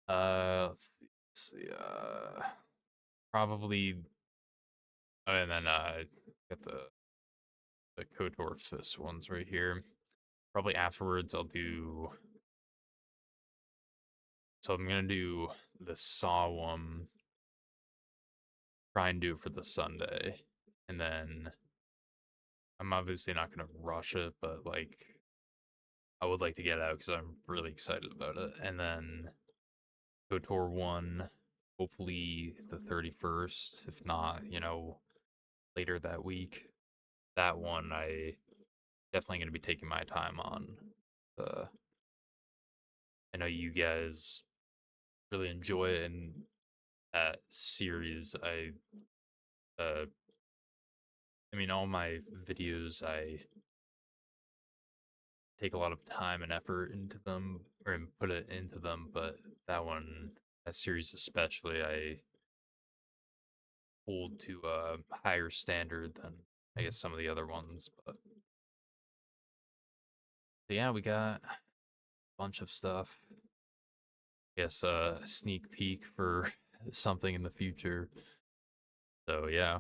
Let's see. Probably. Oh, and then get the KOTOR Fist ones right here. Probably afterwards I'll do. So I'm gonna do the Saw one. Try and do it for the Sunday, and then I'm obviously not gonna rush it, but like I would like to get it out because I'm really excited about it. And then KOTOR 1, hopefully the 31st, if not, later that week. That one I definitely going to be taking my time on. Uh, I know you guys really enjoy it, and that series, uh, I mean, all my videos, I take a lot of time and effort into them, or put it into them, but that series especially, I hold to a higher standard than I guess some of the other ones. But yeah, we got a bunch of stuff. I guess a sneak peek for something in the future. So yeah.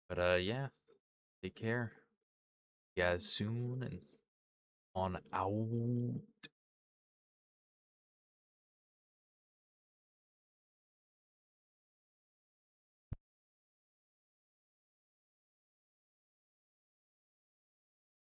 But yeah, take care. See you guys soon and on out.